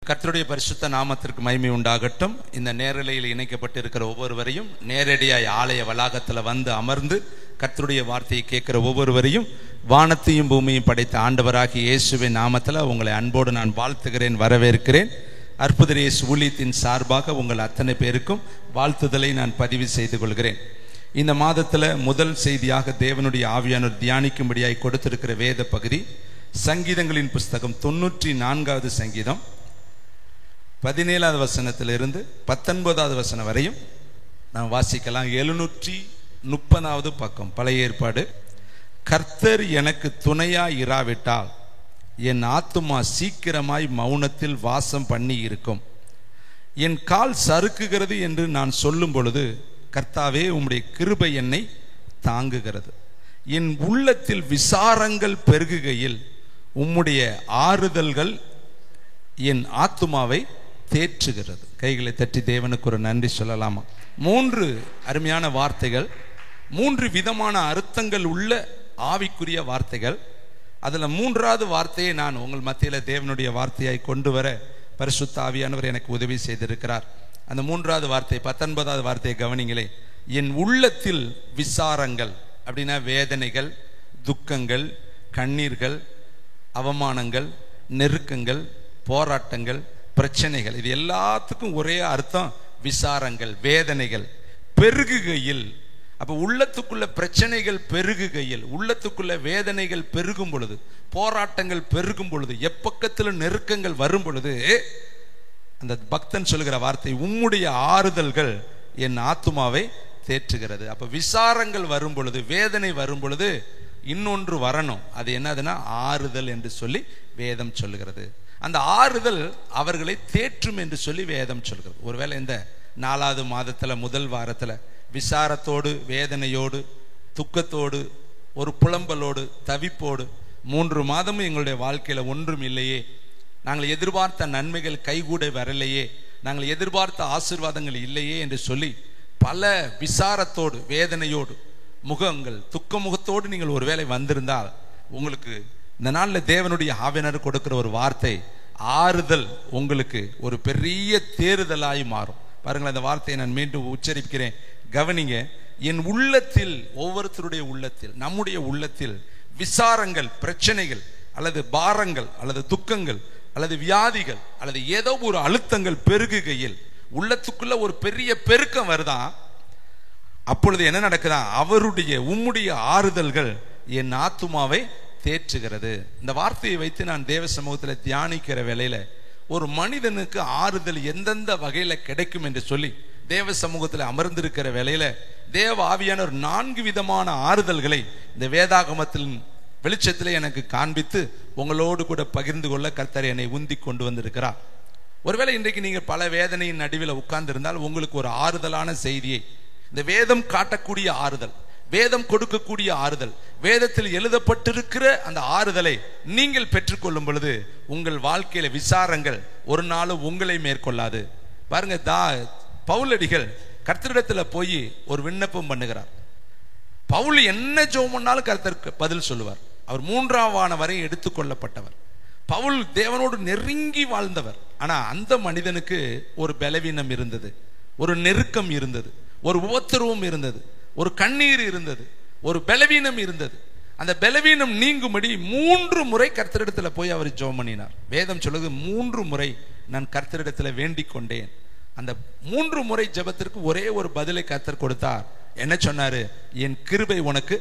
கர்த்தருடைய பரிசுத்த நாமத்திற்கு மகிமை உண்டாகட்டும். இந்த நேரலையில் இணைக்கப்பட்டிருக்கிற ஒவ்வொருவரையும், நேரடியாய் ஆலய வளாகத்தில் வந்து அமர்ந்து கர்த்தருடைய வார்த்தையை கேட்கிற ஒவ்வொருவரையும் வானத்தையும் பூமியும் படைத்த ஆண்டவராகிய இயேசுவின் நாமத்தில் உங்களை அன்போடு நான் வாழ்த்துகிறேன், வரவேற்கிறேன். அற்புத இயேசு ஊழியத்தின் சார்பாக உங்கள் அத்தனை பேருக்கும் வாழ்த்துதலை நான் பதிவு செய்து கொள்கிறேன். இந்த மாதத்தில் முதல் செய்தியாக தேவனுடைய ஆவியானவர் தியானிக்கும்படியாய் கொடுத்திருக்கிற வேத பகுதி சங்கீதங்களின் புஸ்தகம் 94வது சங்கீதம் 17வது வசனத்திலிருந்து 19வது வசனம் வரையும் நாம் வாசிக்கலாம். 730வது பக்கம், பழைய ஏற்பாடு. கர்த்தர் எனக்கு துணையாய் இராவிட்டால் என் ஆத்துமா சீக்கிரமாய் மௌனத்தில் வாசம் பண்ணி இருக்கும். என் கால் சறுக்குகிறது என்று நான் சொல்லும் பொழுது கர்த்தாவே உம்முடைய கிருபை என்னை தாங்குகிறது. என் உள்ளத்தில் விசாரங்கள் பெருகுகையில் உம்முடைய ஆறுதல்கள் என் ஆத்துமாவை தேற்றுகிறது. கைகளை தட்டி தேவனுக்கு ஒரு நன்றி சொல்லலாமா? 3 அருமையான வார்த்தைகள், 3 விதமான அர்த்தங்கள் உள்ள ஆவிக்குரிய வார்த்தைகள். அதில் 3வது வார்த்தையை நான் உங்கள் மத்தியில் தேவனுடைய வார்த்தையாய் கொண்டு வர பரிசுத்த ஆவியானவர் எனக்கு உதவி செய்திருக்கிறார். அந்த 3வது வார்த்தை 19வது வார்த்தையை கவனிங்களே. என் உள்ளத்தில் விசாரங்கள் அப்படின்னா வேதனைகள், துக்கங்கள், கண்ணீர்கள், அவமானங்கள், நெருக்கங்கள், போராட்டங்கள், பிரச்சனைகள், இது எல்லாத்துக்கும் ஒரே அர்த்தம் விசாரங்கள், வேதனைகள். பெருகுகையில், அப்ப உள்ளத்துக்குள்ள பிரச்சனைகள் பெருகுகையில், உள்ளத்துக்குள்ள வேதனைகள் பெருகும் பொழுது, போராட்டங்கள் பெருகும் பொழுது, எப்பக்கத்தில் நெருக்கங்கள் வரும் பொழுது அந்த பக்தன் சொல்லுகிற வார்த்தை உம்முடைய ஆறுதல்கள் என் ஆத்துமாவை தேற்றுகிறது. அப்ப விசாரங்கள் வரும் பொழுது, வேதனை வரும் பொழுது இன்னொன்று வரணும். அது என்னதுன்னா ஆறுதல் என்று சொல்லி வேதம் சொல்லுகிறது. அந்த ஆறுதல் அவர்களை தேற்றும் என்று சொல்லி வேதம் சொல்கிறது. ஒருவேளை இந்த 4வது மாதத்துல முதல் வாரத்துல விசாரத்தோடு, வேதனையோடு, துக்கத்தோடு, ஒரு புலம்பலோடு, தவிப்போடு 3 மாதமும் எங்களுடைய வாழ்க்கையில ஒன்றும் இல்லையே, நாங்கள் எதிர்பார்த்த நன்மைகள் கைகூட வரலையே, நாங்கள் எதிர்பார்த்த ஆசீர்வாதங்கள் இல்லையே என்று சொல்லி பல விசாரத்தோடு, வேதனையோடு, முகங்கள் துக்க முகத்தோடு நீங்கள் ஒருவேளை வந்திருந்தால் உங்களுக்கு இந்த நாளில் தேவனுடைய ஆவியானவர் கொடுக்கிற ஒரு வார்த்தை ஆறுதல் உங்களுக்கு ஒரு பெரிய தேறுதலாய் மாறும். பாருங்கள், அந்த வார்த்தையை நான் மீண்டும் உச்சரிக்கிறேன், கவனிங்க. என் உள்ளத்தில், ஒவ்வொருத்தருடைய உள்ளத்தில், நம்முடைய உள்ளத்தில் விசாரங்கள், பிரச்சனைகள் அல்லது பாரங்கள் அல்லது துக்கங்கள் அல்லது வியாதிகள் அல்லது ஏதோ ஒரு அழுத்தங்கள் பெருகுகையில் உள்ளத்துக்குள்ள ஒரு பெரிய பெருக்கம் வருதான். அப்பொழுது என்ன நடக்குதா? அவருடைய உம்முடைய ஆறுதல்கள் என் ஆத்துமாவை தேற்றுகிறது. இந்த வார்த்தையை வைத்து நான் தேவ சமூகத்தில் தியானிக்கிற வேளையில ஒரு மனிதனுக்கு ஆறுதல் எந்தெந்த வகையில கிடைக்கும் என்று சொல்லி தேவ சமூகத்தில் அமர்ந்திருக்கிற வேளையில தேவ ஆவியானவர் 4 விதமான ஆறுதல்களை இந்த வேதாகமத்தின் வெளிச்சத்தில் எனக்கு காண்பித்து உங்களோடு கூட பகிர்ந்து கொள்ள கர்த்தர் என்னை உந்தி கொண்டு வந்திருக்கிறார். ஒருவேளை இன்றைக்கு நீங்கள் பல வேதனையின் நடுவில் உட்கார்ந்து இருந்தால் உங்களுக்கு ஒரு ஆறுதலான செய்தியை, இந்த வேதம் காட்டக்கூடிய ஆறுதல், வேதம் கொடுக்கக்கூடிய ஆறுதல், வேதத்தில் எழுதப்பட்டிருக்கிற அந்த ஆறுதலை நீங்கள் பெற்றுக்கொள்ளும் பொழுது உங்கள் வாழ்க்கையில விசாரங்கள் ஒரு நாளும் உங்களை மேற்கொள்ளாது. பாருங்க, பவுலடிகள் கர்த்தரிடத்துல போய் ஒரு விண்ணப்பம் பண்ணுகிறார். பவுல் என்ன ஜெபம் பண்ணாலும் கர்த்தருக்கு பதில் சொல்லுவார். அவர் 3ஆம் வானம் வரை எடுத்துக்கொள்ளப்பட்டவர். பவுல் தேவனோடு நெருங்கி வாழ்ந்தவர். ஆனா அந்த மனிதனுக்கு ஒரு பலவீனம் இருந்தது, ஒரு நெருக்கம் இருந்தது, ஒரு உபத்திரவம் இருந்தது, ஒரு கண்ணீர் இருந்தது, ஒரு பலவீனம் இருந்தது. அந்த பலவீனம் நீங்கும்படி 3 முறை கர்த்தரிடத்துல போய் அவர் ஜெபம் பண்ணினார். வேதம் சொல்லுது 3 முறை நான் கர்த்தரிடத்துல வேண்டிக் கொண்டேன். அந்த 3 முறை ஜெபத்திற்கு ஒரே ஒரு பதிலை கர்த்தர் கொடுத்தார். என்ன சொன்னாரு? என் கிருபை உனக்கு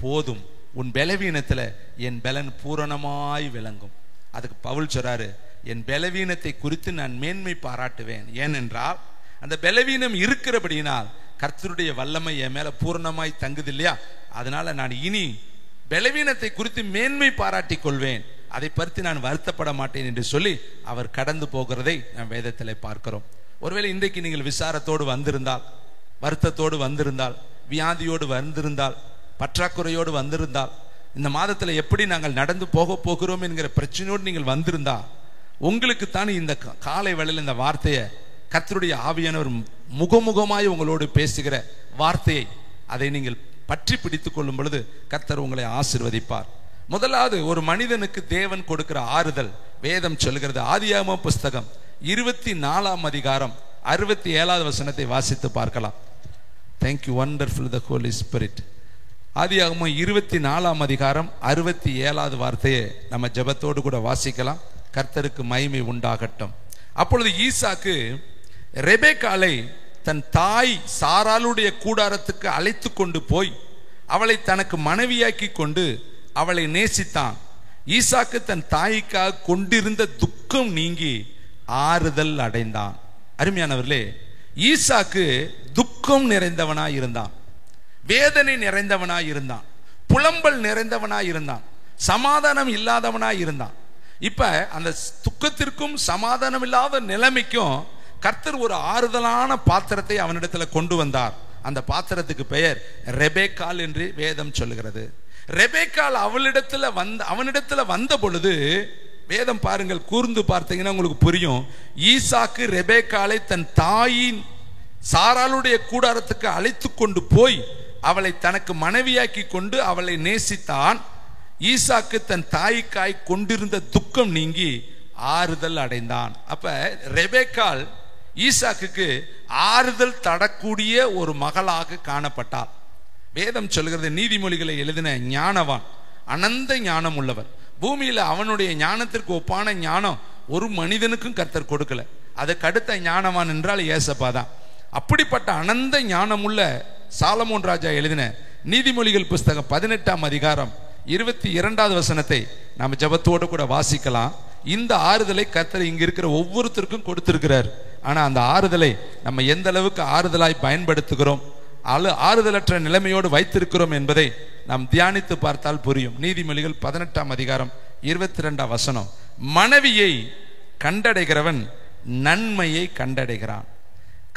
போதும், உன் பலவீனத்துல என் பலன் பூரணமாய் விளங்கும். அதுக்கு பவுல் சொல்றாரு, என் பலவீனத்தை குறித்து நான் மேன்மை பாராட்டுவேன். ஏனென்றால் அந்த பலவீனம் இருக்கிறபடியினால் கர்த்தருடைய வல்லமை என் மேல பூர்ணமாய் தங்குது இல்லையா? அதனால நான் இனி பலவீனத்தை குறித்து மேன்மை பாராட்டி கொள்வேன், அதை பற்றி நான் வருத்தப்பட மாட்டேன் என்று சொல்லி அவர் கடந்து போகிறதை நாம் வேதத்திலே பார்க்கிறோம். ஒருவேளை இன்றைக்கு நீங்கள் விசாரத்தோடு வந்திருந்தால், வருத்தத்தோடு வந்திருந்தால், வியாதியோடு வந்திருந்தால், பற்றாக்குறையோடு வந்திருந்தால், இந்த மாதத்துல எப்படி நாங்கள் நடந்து போகிறோம் என்கிற பிரச்சனையோடு நீங்கள் வந்திருந்தா, உங்களுக்கு தான் இந்த காலை வேளையில் இந்த வார்த்தையை கர்த்தருடைய ஆவியானவர் முகமுகமாய் உங்களோடு பேசுகிற வார்த்தையை அதை நீங்கள் பற்றி பிடித்துக் கொள்ளும் பொழுது கர்த்தர் உங்களை ஆசீர்வதிப்பார். முதலாவது, ஒரு மனிதனுக்கு தேவன் கொடுக்கிற ஆறுதல் வேதம் சொல்கிறது. ஆதியாகம புஸ்தகம் 24ஆம் அதிகாரம் 67வது வசனத்தை வாசித்து பார்க்கலாம். Thank you, wonderful the Holy Spirit. ஆதியாகமம் 24ஆம் அதிகாரம் 67வது வார்த்தையை நம்ம ஜெபத்தோடு கூட வாசிக்கலாம். கர்த்தருக்கு மகிமை உண்டாகட்டும். அப்பொழுது ஈசாக்கு ரெபெக்காளை தன் தாய் சாராளுடைய கூடாரத்துக்கு அழைத்து கொண்டு போய் அவளை தனக்கு மனைவியாக்கி கொண்டு அவளை நேசித்தான். ஈசாக்கு தன் தாய்க்காக கொண்டிருந்த துக்கம் நீங்கி ஆறுதல் அடைந்தான். அருமையானவர்களே, ஈசாக்கு துக்கம் நிறைந்தவனாய் இருந்தான், வேதனை நிறைந்தவனாய் இருந்தான், புலம்பல் நிறைந்தவனாய் இருந்தான், சமாதானம் இல்லாதவனாய் இருந்தான். இப்ப அந்த துக்கத்திற்கும் சமாதானம் இல்லாத நிலைமைக்கும் கர்த்தர் ஒரு ஆறுதலான பாத்திரத்தை அவனிடத்துல கொண்டு வந்தார். அந்த பாத்திரத்துக்கு பெயர் ரெபெக்காள் என்று வேதம் சொல்லுகிறது. ரெபெக்காள் அவனிடத்துல வந்த பொழுது வேதம் பாருங்கள், கூர்ந்து பார்த்தீங்கன்னா உங்களுக்கு புரியும். ஈசாக்கு ரெபெக்காளை தன் தாயின் சாராளுடைய கூடாரத்துக்கு அழைத்து கொண்டு போய் அவளை தனக்கு மனைவியாக்கி கொண்டு அவளை நேசித்தான். ஈசாக்கு தன் தாய்க்காய் கொண்டிருந்த துக்கம் நீங்கி ஆறுதல் அடைந்தான். அப்ப ரெபெக்காள் ஈசாக்குக்கு ஆறுதல் தரக்கூடிய ஒரு மகளாக காணப்பட்டாள். வேதம் சொல்கிறது, நீதிமொழிகளை எழுதின ஞானவான், அனந்த ஞானம் உள்ளவர். பூமியில அவனுடைய ஞானத்திற்கு ஒப்பான ஞானம் ஒரு மனிதனுக்கும் கர்த்தர் கொடுக்கல. அதுக்கு அடுத்த ஞானவான் என்றால் ஏசப்பா தான். அப்படிப்பட்ட அனந்த ஞானம் உள்ள சாலமோன் ராஜா எழுதின நீதிமொழிகள் புஸ்தகம் 18ஆம் அதிகாரம் 22வது வசனத்தை நாம் ஜெபத்தோடு கூட வாசிக்கலாம். இந்த ஆறுதலை கர்த்தர் இங்க இருக்கிற ஒவ்வொருத்தருக்கும் கொடுத்திருக்கிறார். ஆனா அந்த ஆறுதலை நம்ம எந்த அளவுக்கு ஆறுதலாய் பயன்படுத்துகிறோம், ஆறுதலற்ற நிலைமையோடு வைத்திருக்கிறோம் என்பதை நாம் தியானித்து பார்த்தால் புரியும். நீதிமொழிகள் 18ஆம் அதிகாரம் 22ஆம் வசனம், மனைவியை கண்டடைகிறவன் நன்மையை கண்டடைகிறான்,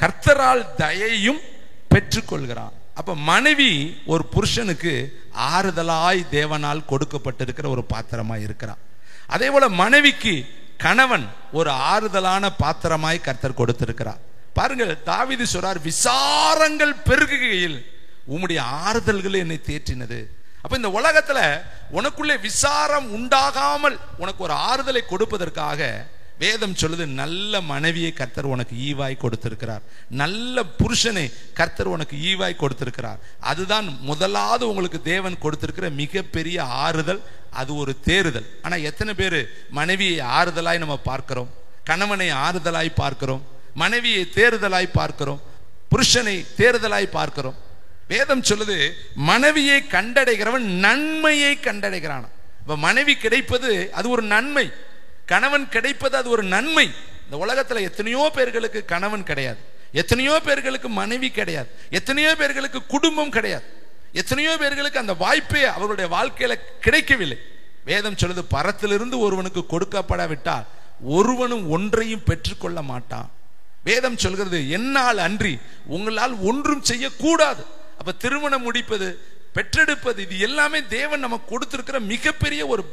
கர்த்தரால் தயையும் பெற்றுக்கொள்கிறான். அப்ப மனைவி ஒரு புருஷனுக்கு ஆறுதலாய் தேவனால் கொடுக்கப்பட்டிருக்கிற ஒரு பாத்திரமாய் இருக்கிறான். அதே போல மனைவிக்கு கணவன் ஒரு ஆறுதலான பாத்திரமாய் கர்த்தர் கொடுத்திருக்கிறார். பாருங்கள், தாவீது சொல்றார், விசாரங்கள் பெருகுகையில் உம்முடைய ஆறுதல்கள் என்னை தேற்றினது. அப்ப இந்த உலகத்துல உனக்குள்ளே விசாரம் உண்டாகாமல் உனக்கு ஒரு ஆறுதலை கொடுப்பதற்காக வேதம் சொல்லுது, நல்ல மனைவியை கர்த்தர் உனக்கு ஈவாய் கொடுத்திருக்கிறார், நல்ல புருஷனை கர்த்தர் உனக்கு ஈவாய் கொடுத்திருக்கிறார். அதுதான் முதலாவது உங்களுக்கு தேவன் கொடுத்திருக்கிற மிகப்பெரிய ஆறுதல். அது ஒரு தேறுதல். ஆனா எத்தனை பேரு மனைவியை ஆறுதலாய் நம்ம பார்க்கிறோம், கணவனை ஆறுதலாய் பார்க்கிறோம், மனைவியை தேறுதலாய் பார்க்கிறோம், புருஷனை தேறுதலாய் பார்க்கிறோம். வேதம் சொல்லுது, மனைவியை கண்டடைகிறவன் நன்மையை கண்டடைகிறான். இப்ப மனைவி கிடைப்பது அது ஒரு நன்மை, கணவன் கிடைப்பது அது ஒரு நன்மை. இந்த உலகத்துல எத்தனையோ பேர்களுக்கு கணவன் கிடையாது, எத்தனையோ பேர்களுக்கு மனைவி கிடையாது, எத்தனையோ பேர்களுக்கு குடும்பம் கிடையாது, எத்தனையோ பேர்களுக்கு அந்த வாய்ப்பே அவர்களுடைய வாழ்க்கையில கிடைக்கவில்லை. வேதம் சொல்லுது, பரத்திலிருந்து ஒருவனுக்கு கொடுக்கப்படாவிட்டால் ஒருவனும் ஒன்றையும் பெற்றுக்கொள்ள மாட்டான். வேதம் சொல்கிறது, என்னால் அன்றி உங்களால் ஒன்றும் செய்யக்கூடாது. அப்ப திருமணம் முடிப்பது, பெற்றெடுப்பது, இது எல்லாமே தேவன் நமக்கு கொடுத்திருக்கிற மிகப்பெரிய ஒரு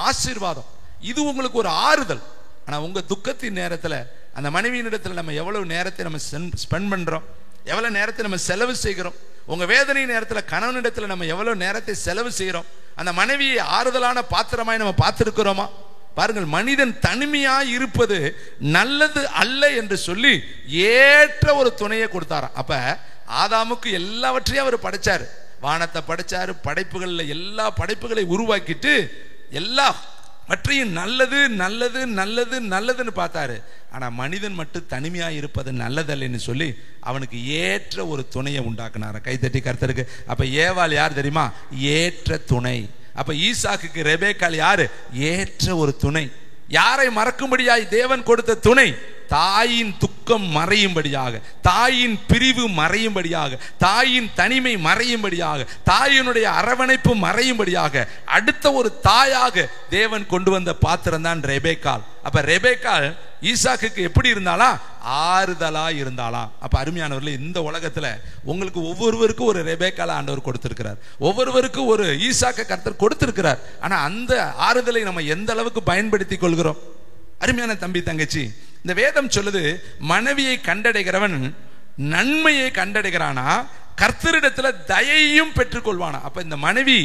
ஆசீர்வாதம். இது உங்களுக்கு ஒரு ஆறுதல். ஆனா உங்க துக்கத்தின் நேரத்துல அந்த மனைவியின் இடத்துல நம்ம எவ்வளவு நேரத்தை நம்ம ஸ்பெண்ட் பண்றோம், எவ்வளவு நேரத்தை நம்ம செலவு செய்கிறோம். உங்க வேதனை நேரத்துல கணவனிடத்துல நம்ம எவ்வளவு நேரத்தை செலவு செய்கிறோம். அந்த மனைவியை ஆறுதலான பாத்திரமாய் நம்ம பார்த்திருக்கிறோமா? பாருங்கள், மனிதன் தனிமையாய் இருப்பது நல்லது அல்ல என்று சொல்லி ஏற்ற ஒரு துணையை கொடுத்தாராம். அப்ப ஆதாமுக்கு எல்லாவற்றையும் அவர் படைச்சாரு, வானத்தை படைச்சாரு, படைப்புகள்ல எல்லா படைப்புகளை உருவாக்கிட்டு எல்லாவற்றையும் நல்லது நல்லது நல்லது நல்லதுன்னு பார்த்தாரு. ஆனா மனிதன் மட்டும் தனிமையா இருப்பது நல்லதல்லைன்னு சொல்லி அவனுக்கு ஏற்ற ஒரு துணையை உண்டாக்குனார. கைத்தட்டி கர்த்தருக்கு. அப்ப ஏவாள் யார் தெரியுமா? ஏற்ற துணை. அப்ப ஈசாக்குக்கு ரெபெக்காள் யாரு? ஏற்ற ஒரு துணை. யாரை மறக்கும்படியாய் தேவன் கொடுத்த துணை? தாயின் துக்கம் மறையும்படியாக, தாயின் பிரிவு மறையும்படியாக, தாயின் தனிமை மறையும்படியாக, தாயினுடைய அரவணைப்பு மறையும்படியாக அடுத்த ஒரு தாயாக தேவன் கொண்டு வந்த பாத்திரம் தான் ரெபெக்காள். அப்ப ரெபெக்காள் ஈசாக்குக்கு எப்படி இருந்தாளா? ஆறுதலா இருந்தாளா? அப்ப அருமையானவர்களே, இந்த உலகத்துல உங்களுக்கு ஒவ்வொருவருக்கும் ஒரு ரெபெக்காளை ஆண்டவர் கொடுத்திருக்கிறார், ஒவ்வொருவருக்கும் ஒரு ஈசாக்க கர்த்தர் கொடுத்திருக்கிறார். ஆனா அந்த ஆறுதலை நம்ம எந்த அளவுக்கு பயன்படுத்தி கொள்கிறோம்? அருமையான தம்பி தங்கச்சி, இந்த வேதம் சொல்லுது, மனைவியை கண்டடைகிறவன் நன்மையை கண்டடைகிறானா, கர்த்தரிடத்துல தயையும் பெற்றுக்கொள்வானா. அப்ப இந்த மனைவி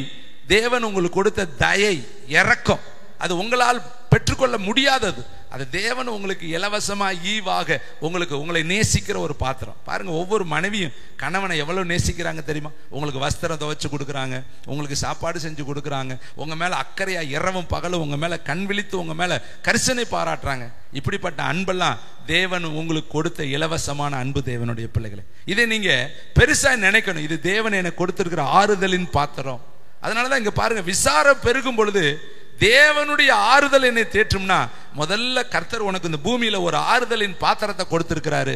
தேவன் உங்களுக்கு கொடுத்த தயை, இரக்கம், அது உங்களால் பெற்றுக்கொள்ள முடியாதது, அது தேவன் உங்களுக்கு இலவசமா ஈவாக உங்களை நேசிக்கிற ஒரு பாத்திரம். பாருங்க, ஒவ்வொரு மனைவியும் கணவனை எவ்வளவு நேசிக்கிறாங்க தெரியுமா? உங்களுக்கு வஸ்திரம் துவைச்சு கொடுக்குறாங்க, உங்களுக்கு சாப்பாடு செஞ்சு கொடுக்குறாங்க, உங்க மேல அக்கறையா இரவும் பகலும் உங்க மேல கண் விழித்து உங்க மேல கரிசனை பாராட்டுறாங்க. இப்படிப்பட்ட அன்பெல்லாம் தேவன் உங்களுக்கு கொடுத்த இலவசமான அன்பு தேவனுடைய பிள்ளைகளை. இதை நீங்க பெருசா நினைக்கணும். இது தேவன் எனக்கு கொடுத்திருக்கிற ஆறுதலின் பாத்திரம். அதனாலதான் இங்க பாருங்க, விசாரம் பெருகும் பொழுது தேவனுடைய ஆறுதல் என்னை தேற்றும்னா, முதல்ல கர்த்தர் உனக்கு இந்த பூமியில ஒரு ஆறுதலின் பாத்திரத்தை கொடுத்திருக்கிறாரு.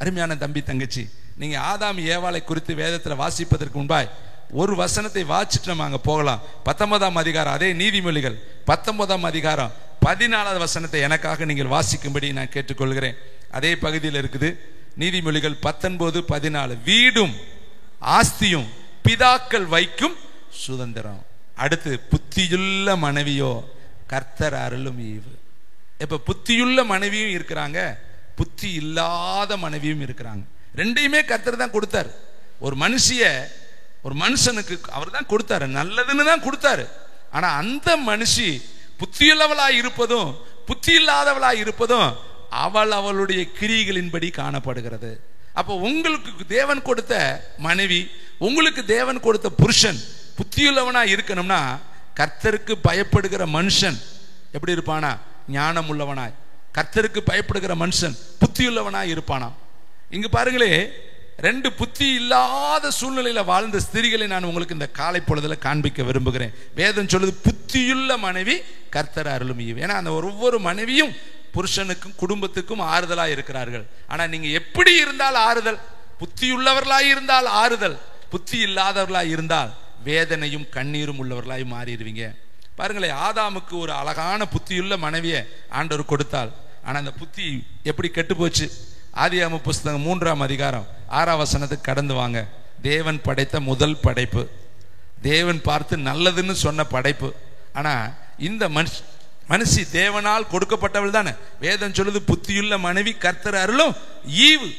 அருமையான தம்பி தங்கச்சி, நீங்க ஆதாம் ஏவாளை குறித்து வேதத்துல வாசிப்பதற்கு முன்பாய் ஒரு வசனத்தை வாசிச்சுட்டு நம்ம அங்க போகலாம். 19ஆம் அதிகாரம், அதே நீதிமொழிகள் 19ஆம் அதிகாரம் 14வது வசனத்தை எனக்காக நீங்கள் வாசிக்கும்படி நான் கேட்டுக்கொள்கிறேன். அதே பகுதியில் இருக்குது. நீதிமொழிகள் 19:14. வீடும் ஆஸ்தியும் பிதாக்கள் வைக்கும் சுதந்திரம். அடுத்து, புத்தியுள்ள மனைவியோ கர்த்தர் அருளும் ஈவு. இப்ப புத்தியுள்ள மனைவியும் இருக்கிறாங்க, புத்தி இல்லாத மனைவியும் இருக்கிறாங்க. ரெண்டையுமே கர்த்தர் தான் கொடுத்தாரு. ஒரு மனுஷனுக்கு அவர் தான் கொடுத்தாரு, நல்லதுன்னு தான் கொடுத்தாரு. ஆனா அந்த மனுஷி புத்தியுள்ளவளாய் இருப்பதும் புத்தி இல்லாதவளாய் இருப்பதும் அவளுடைய கிரியைகளின்படி காணப்படுகிறது. அப்போ உங்களுக்கு தேவன் கொடுத்த மனைவி, உங்களுக்கு தேவன் கொடுத்த புருஷன் புத்தியுள்ளவனா இருக்கணும்னா, கர்த்தருக்கு பயப்படுகிற மனுஷன் எப்படி இருப்பானா? ஞானம் உள்ளவனாய். கர்த்தருக்கு பயப்படுகிற மனுஷன் புத்தியுள்ளவனாய் இருப்பானா? இங்கு பாருங்களே, ரெண்டு புத்தி இல்லாத சூழ்நிலையில வாழ்ந்த ஸ்திரிகளை நான் உங்களுக்கு இந்த காலை பொழுதுல காண்பிக்க விரும்புகிறேன். வேதம் சொல்லுது, புத்தியுள்ள மனைவி கர்த்தர் அருளும் ஈவு. ஏன்னா அந்த ஒவ்வொரு மனைவியும் புருஷனுக்கும் குடும்பத்துக்கும் ஆறுதலா இருக்கிறார்கள். ஆனா நீங்க எப்படி இருந்தால் ஆறுதல்? புத்தியுள்ளவர்களாய் இருந்தால் ஆறுதல், புத்தி இல்லாதவர்களாய் இருந்தால் வேதனையும் கண்ணீரும் உள்ளவர்களாய் மாறிடுவீங்க. பாருங்களேன், ஆதாமுக்கு ஒரு அழகான புத்தியுள்ள மனைவியை ஆண்டவர் கொடுத்தால், ஆனா அந்த புத்தி எப்படி கெட்டு போச்சு? ஆதியாகம புஸ்தகம் 3ஆம் அதிகாரம் 6ஆம் வசனத்துக்கு கடந்து வாங்க. தேவன் படைத்த முதல் படைப்பு, தேவன் பார்த்து நல்லதுன்னு சொன்ன படைப்பு. ஆனா இந்த மனுஷி தேவனால் கொடுக்கப்பட்டவள் தானே. வேதம் சொல்லுது, புத்தியுள்ள மனைவி கர்த்தர் அருளும் ஈவு.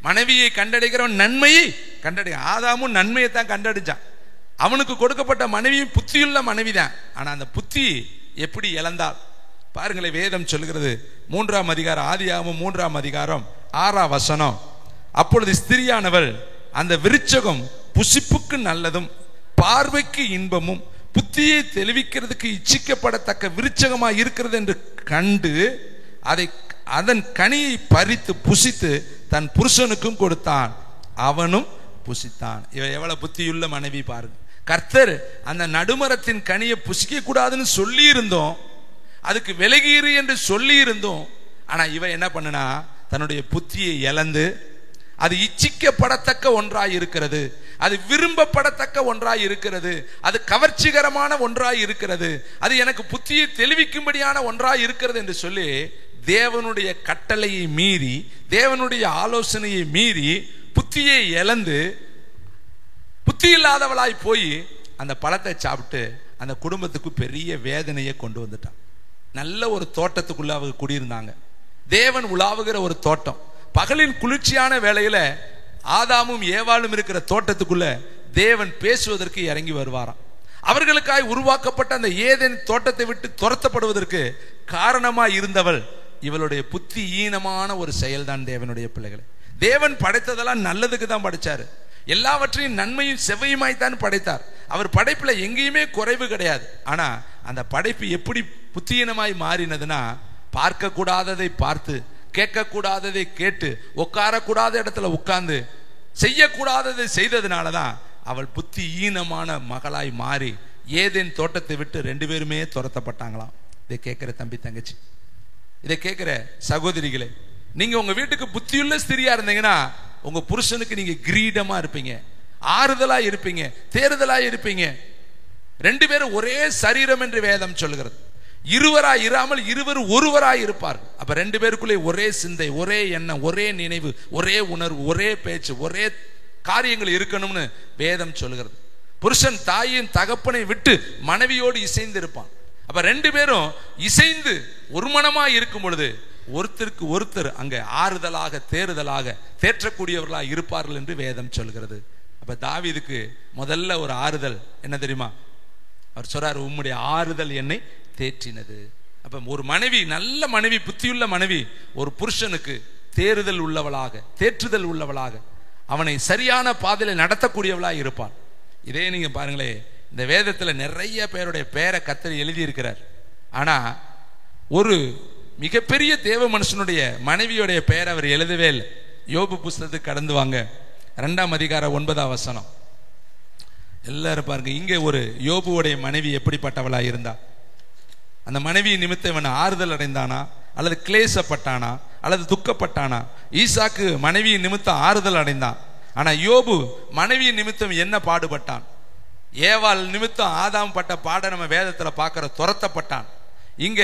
மனைவியை கண்டடைகிறவன் நன்மையை கண்டடை. ஆதாமும் நன்மையை தான் கண்டடிச்சான். அவனுக்கு கொடுக்கப்பட்ட மனைவியும் புத்தியுள்ள மனைவிதான். ஆனா அந்த புத்தி எப்படி இழந்தாள் பாருங்களேன். வேதம் சொல்லுகிறது, 3ஆம் அதிகாரம், ஆதியாகமம் 3ஆம் அதிகாரம் 6ஆம் வசனம். அப்பொழுது ஸ்திரியானவள் அந்த விருட்சகம் புசிப்புக்கு நல்லதும் பார்வைக்கு இன்பமும் புத்தியை தெளிவிக்கிறதுக்கு இச்சிக்கப்படத்தக்க விருட்சகமாய் இருக்கிறது என்று கண்டு அதன் கனியை பறித்து புசித்து தன் புருஷனுக்கும் கொடுத்தான், அவனும் புசித்தான். இவ எவ்வளவு புத்தியுள்ள மனைவி பாருங்க. கர்த்தர் அந்த நடுமரத்தின் கனியை புசிக்க கூடாதுன்னு சொல்லி இருந்தோம், அதுக்கு விலகிரு என்று சொல்லி இருந்தோம். ஆனா இவ என்ன பண்ணுனா, தன்னுடைய புத்தியை இழந்து, அது இச்சிக்கப்படத்தக்க ஒன்றாய் இருக்கிறது, அது விரும்பப்படத்தக்க ஒன்றாய் இருக்கிறது, அது கவர்ச்சிகரமான ஒன்றாய் இருக்கிறது, அது எனக்கு புத்தியை தெளிவிக்கும்படியான ஒன்றாய் இருக்கிறது என்று சொல்லி தேவனுடைய கட்டளையை மீறி, தேவனுடைய ஆலோசனையை மீறி புத்தியை இழந்து புத்தி இல்லாதவளாய் போய் அந்த பழத்தை சாப்பிட்டு அந்த குடும்பத்துக்கு பெரிய வேதனையை கொண்டு வந்துட்டான். நல்ல ஒரு தோட்டத்துக்குள்ள அவங்க குடியிருந்தாங்க. தேவன் உலாவுகிற ஒரு தோட்டம். பகலின் குளிர்ச்சியான வேளையில ஆதாமும் ஏவாளும் இருக்கிற தோட்டத்துக்குள்ள தேவன் பேசுவதற்கு இறங்கி வருவாராம். அவர்களுக்காய் உருவாக்கப்பட்ட அந்த ஏதேன் தோட்டத்தை விட்டு துரத்தப்படுவதற்கு காரணமாய் இருந்தவள் இவளுடைய புத்தி ஈனமான ஒரு செயல்தான். தேவனுடைய பிள்ளைகளை, தேவன் படைத்ததெல்லாம் நல்லதுக்கு தான் படைச்சாரு. எல்லாவற்றையும் நன்மையும் செவ்வையுமாய் தான் படைத்தார். அவர் படைப்புல எங்கேயுமே குறைவு கிடையாது. ஆனா அந்த படைப்பு எப்படி புத்தியீனமாய் மாறினதுன்னா, பார்க்க கூடாததை பார்த்து, கேட்க கூடாததை கேட்டு, உட்காரக்கூடாத இடத்துல உட்கார்ந்து, செய்யக்கூடாததை செய்ததுனாலதான் அவள் புத்தி ஈனமான மகளாய் மாறி ஏதேன் தோட்டத்தை விட்டு 2 பேருமே துரத்தப்பட்டாங்களாம். இதை கேட்கிற தம்பி தங்கச்சி, இதை கேட்கிற சகோதரிகளே, நீங்க உங்க வீட்டுக்கு புத்தியுள்ள ஸ்திரியா இருந்தீங்கன்னா உங்க புருஷனுக்கு நீங்க கிரீடமா இருப்பீங்க, ஆறுதலா இருப்பீங்க, தேறுதலா இருப்பீங்க. 2 பேரும் ஒரே சரீரம் என்று வேதம் சொல்கிறது. இருவராய் இராமல் இருவர் ஒருவராய் இருப்பார். அப்ப 2 பேருக்குள்ளே ஒரே சிந்தை, ஒரே எண்ணம், ஒரே நினைவு, ஒரே உணர்வு, ஒரே பேச்சு, ஒரே காரியங்கள் இருக்கணும்னு வேதம் சொல்கிறது. புருஷன் தாயின் தகப்பனை விட்டு மனைவியோடு இசைந்து இருப்பான். அப்ப 2 பேரும் இசைந்து ஒரு மனமாய் இருக்கும் பொழுது ஒருத்தருக்கு ஒருத்தர் அங்க ஆறுதலாக, தேறுதலாக, தேற்றக்கூடியவர்களாக இருப்பார்கள் என்று வேதம் சொல்கிறது. அப்ப தாவீதுக்கு முதல்ல ஒரு ஆறுதல் என்ன தெரியுமா? அவர் சொல்றாரு, உம்முடைய ஆறுதல் என்னை தேற்றினது. அப்ப ஒரு மனைவி, நல்ல மனைவி, புத்தியுள்ள மனைவி ஒரு புருஷனுக்கு தேறுதல் உள்ளவளாக, தேற்றுதல் உள்ளவளாக, அவனை சரியான பாதையில் நடத்தக்கூடியவளாக இருப்பாள். இதே நீங்க பாருங்களே, இந்த வேதத்துல நிறைய பேருடைய பெயரை கர்த்தர் எழுதி இருக்கிறார். ஆனா ஒரு மிகப்பெரிய தேவ மனுஷனுடைய மனைவியுடைய பெயர் அவர் எழுதவே இல்லை. யோபு புஸ்தகத்துக்கு கடந்து வாங்க, 2ஆம் அதிகாரம் 9ஆம் வசனம். எல்லாரும் பாருங்க, இங்கே ஒரு யோபுவுடைய மனைவி எப்படிப்பட்டவளா இருந்தா? அந்த மனைவி நிமித்தம் இவன் ஆறுதல் அடைந்தானா, அல்லது கிளேசப்பட்டானா, அல்லது துக்கப்பட்டானா? ஈசாக்கு மனைவியின் நிமித்தம் ஆறுதல் அடைந்தான். ஆனா யோபு மனைவியின் நிமித்தம் என்ன பாடுபட்டான்? ஏவாள் நிமித்தம் ஆதாம் பட்ட பாட நம்ம வேதத்துல பார்க்கிற, துரத்தப்பட்டான். இங்க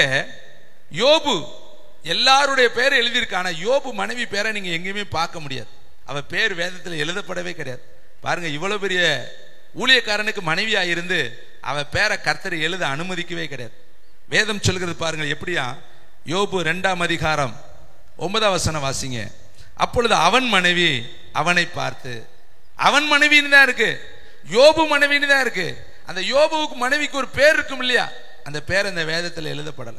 யோபு எல்லாருடைய பேரை எழுதியிருக்கு. ஆனா யோபு மனைவி பேரை நீங்க எங்கேயுமே பார்க்க முடியாது. அவ பேர் வேதத்துல எழுதப்படவே கிடையாது. பாருங்க, இவ்வளவு பெரிய ஊழியக்காரனுக்கு மனைவியா இருந்து அவ பேரை கர்த்தர் எழுத அனுமதிக்கவே கிடையாது. வேதம் சொல்கிறது பாருங்க எப்படியா? யோபு 2ஆம் அதிகாரம் 9ஆம் வசனம் வாசிங்க. அப்பொழுது அவன் மனைவி அவனை பார்த்து, அவன் மனைவின்னு தான் இருக்கு, யோபு மனைவின்னு தான் இருக்கு. அந்த யோபுவுக்கு மனைவிக்கு ஒரு பேர் இருக்கும் இல்லையா? அந்த பேர் அந்த வேதத்துல எழுதப்படல.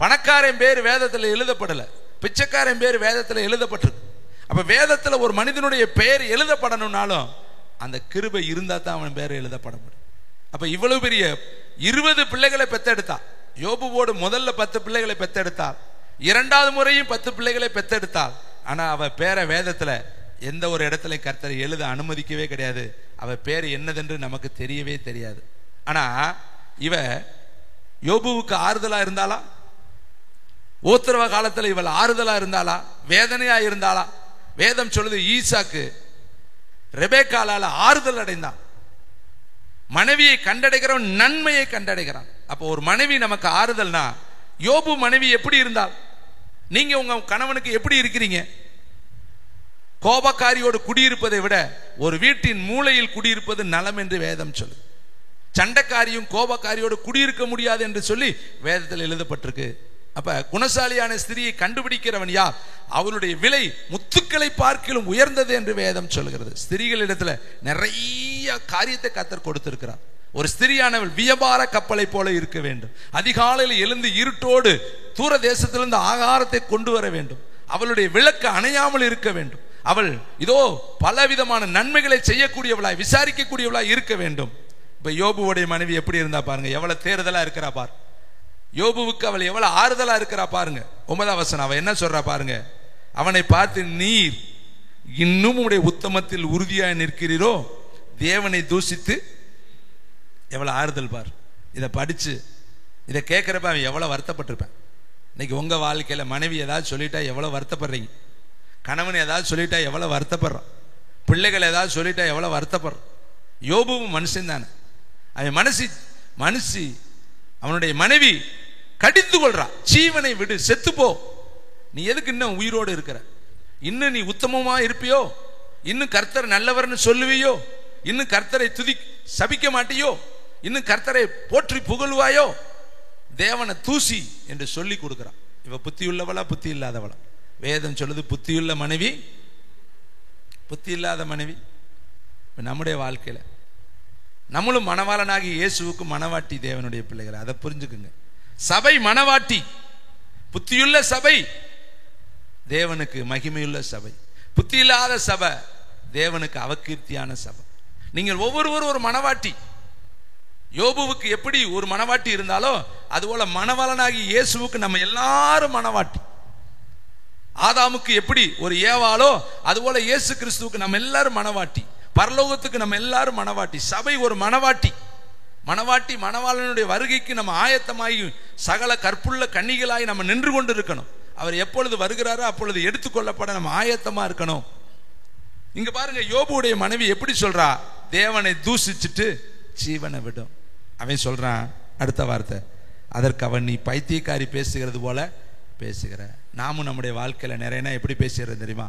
பணக்காரன் பேர் வேதத்துல எழுதப்படல, பிச்சைக்காரன் பேர் வேதத்துல எழுதப்பட்டிருக்கு. அப்ப வேதத்துல ஒரு மனிதனுடைய பெயர் எழுதப்படணும்னாலும் அந்த கிருபை இருந்தா தான் அவன் பேர் எழுதப்பட முடியும். அப்ப இவ்வளவு பெரிய 20 பிள்ளைகளை பெத்தெடுத்தா. யோபுவோடு முதல்ல 10 பிள்ளைகளை பெத்தெடுத்தாள், 2வது முறையும் 10 பிள்ளைகளை பெத்தெடுத்தாள். ஆனா அவ பேரை வேதத்துல எந்த ஒரு இடத்துல கர்த்தரை எழுத அனுமதிக்கவே கிடையாது. அவ பேர் என்னதென்று நமக்கு தெரியவே தெரியாது. ஆனா இவ யோபுவுக்கு ஆறுதலா இருந்தாளா? ஓத்திரவ காலத்துல இவள் ஆறுதலா இருந்தாளா? வேதனையா இருந்தாளா? வேதம் சொல்லுது, ஈசாக்கு ரெபேக்காளால ஆறுதல் அடைந்தான். மனைவியை கண்டடைகிறவன் நன்மையை கண்டடைகிறான். அப்போ ஒரு மனைவி நமக்கு ஆறுதல்னா, யோபு மனைவி எப்படி இருந்தால்? நீங்க உங்க கணவனுக்கு எப்படி இருக்கிறீங்க? கோபக்காரியோடு குடியிருப்பதை விட ஒரு வீட்டின் மூலையில் குடியிருப்பது நலம் என்று வேதம் சொல்லு. சண்டைக்காரியும் கோபக்காரியோடு குடியிருக்க முடியாது என்று சொல்லி வேதத்தில் எழுதப்பட்டிருக்கு. அப்ப குணசாலியான ஸ்திரியை கண்டுபிடிக்கிறவன் யார்? அவளுடைய விலை முத்துக்களை பார்க்கிலும் உயர்ந்தது என்று வேதம் சொல்கிறது. ஸ்திரீகளிடத்துல நிறைய காரியத்தை கர்த்தர் கொடுத்திருக்கிறார். ஒரு ஸ்திரியானவள் வியாபார கப்பலை போல இருக்க வேண்டும். அதிகாலையில் எழுந்து இருட்டோடு தூர தேசத்திலிருந்து ஆகாரத்தை கொண்டு வர வேண்டும். அவளுடைய விளக்கு அணையாமல் இருக்க வேண்டும். அவள் இதோ பலவிதமான நன்மைகளை செய்யக்கூடியவளாய், விசாரிக்கக்கூடியவளாய் இருக்க வேண்டும். இப்ப யோபுவுடைய மனைவி எப்படி இருந்தா பாருங்க, எவ்வளவு தேறுதலா இருக்கிறா பாரு. யோபுவுக்கு அவள் எவ்வளவு ஆறுதலா இருக்கிறா பாருங்க. 9ஆம் வசனம் அவ என்ன சொல்றா பாருங்க. அவனை பார்த்து, நீர் இன்னும் உடைய உத்தமத்தில் உறுதியாய் நிற்கிறீரோ, தேவனை தூசித்து. எவ்வளவு ஆறுதல் பார். இதை படிச்சு இதை கேட்கிறப்ப அவன் எவ்வளவு வருத்தப்பட்டிருப்பேன். இன்னைக்கு உங்க வாழ்க்கையில மனைவி ஏதாவது சொல்லிட்டா எவ்வளவு வருத்தப்படுறீங்க? கணவன் ஏதாவது சொல்லிட்டா எவ்வளவு வருத்தப்படுறான்? பிள்ளைகள் ஏதாவது சொல்லிட்டா எவ்வளவு வருத்தப்படுறான்? யோபுவும் மனுஷன் தானே. அவன் மனுஷி அவனுடைய மனைவி கடிந்து கொள்றா, ஜீவனை விடு, செத்துப்போ, நீ எதுக்கு இன்னும் உயிரோடு இருக்கிற? இன்னும் நீ உத்தமமா இருப்பியோ? இன்னும் கர்த்தர் நல்லவர்னு சொல்லுவியோ? இன்னும் கர்த்தரை சபிக்க மாட்டியோ? இன்னும் கர்த்தரை போற்றி புகழ்வாயோ? தேவனை தூசி என்று சொல்லி கொடுக்கிறான். இவ புத்தி உள்ளவளா புத்தி இல்லாதவளா? வேதம் சொல்லுது புத்தியுள்ள மனைவி, புத்தி இல்லாத மனைவி. நம்முடைய வாழ்க்கையில நம்மளும் மணவாளனாகி இயேசுவுக்கு மணவாட்டி தேவனுடைய பிள்ளைகள். அதை புரிஞ்சுக்குங்க. சபை மணவாட்டி, புத்தியுள்ள சபை தேவனுக்கு மகிமையுள்ள சபை. புத்தி இல்லாத சபை தேவனுக்கு அவகீர்த்தியான சபை. நீங்கள் ஒவ்வொருவரும் ஒரு மணவாட்டி. யோபுவுக்கு எப்படி ஒரு மணவாட்டி இருந்தாலோ அதுபோல மணவாளனாகி இயேசுவுக்கு நம்ம எல்லாரும் மணவாட்டி. ஆதாமுக்கு எப்படி ஒரு ஏவாளோ அதுபோல இயேசு கிறிஸ்துவுக்கு நம்ம எல்லாரும் மணவாட்டி. பரலோகத்துக்கு நம்ம எல்லாரும் மணவாட்டி. சபை ஒரு மணவாட்டி. மணவாட்டி மணவாளனுடைய வருகைக்கு நம்ம ஆயத்தமாகி சகல கற்புள்ள கன்னிகளாய் நம்ம நின்று கொண்டு இருக்கணும். அவர் எப்பொழுது வருகிறாரோ அப்பொழுது எடுத்துக்கொள்ளப்பட நம்ம ஆயத்தமா இருக்கணும். இங்க பாருங்க, யோபுடைய மனைவி எப்படி சொல்றா? தேவனை தூசிச்சுட்டு ஜீவனை விடும். அவன் சொல்றான் அடுத்த வார்த்தை, அதற்கு அவன், நீ பைத்தியக்காரி பேசுகிறது போல பேசுகிற. நாமும் நம்முடைய வாழ்க்கையில நிறைய எப்படி பேசுகிறது தெரியுமா?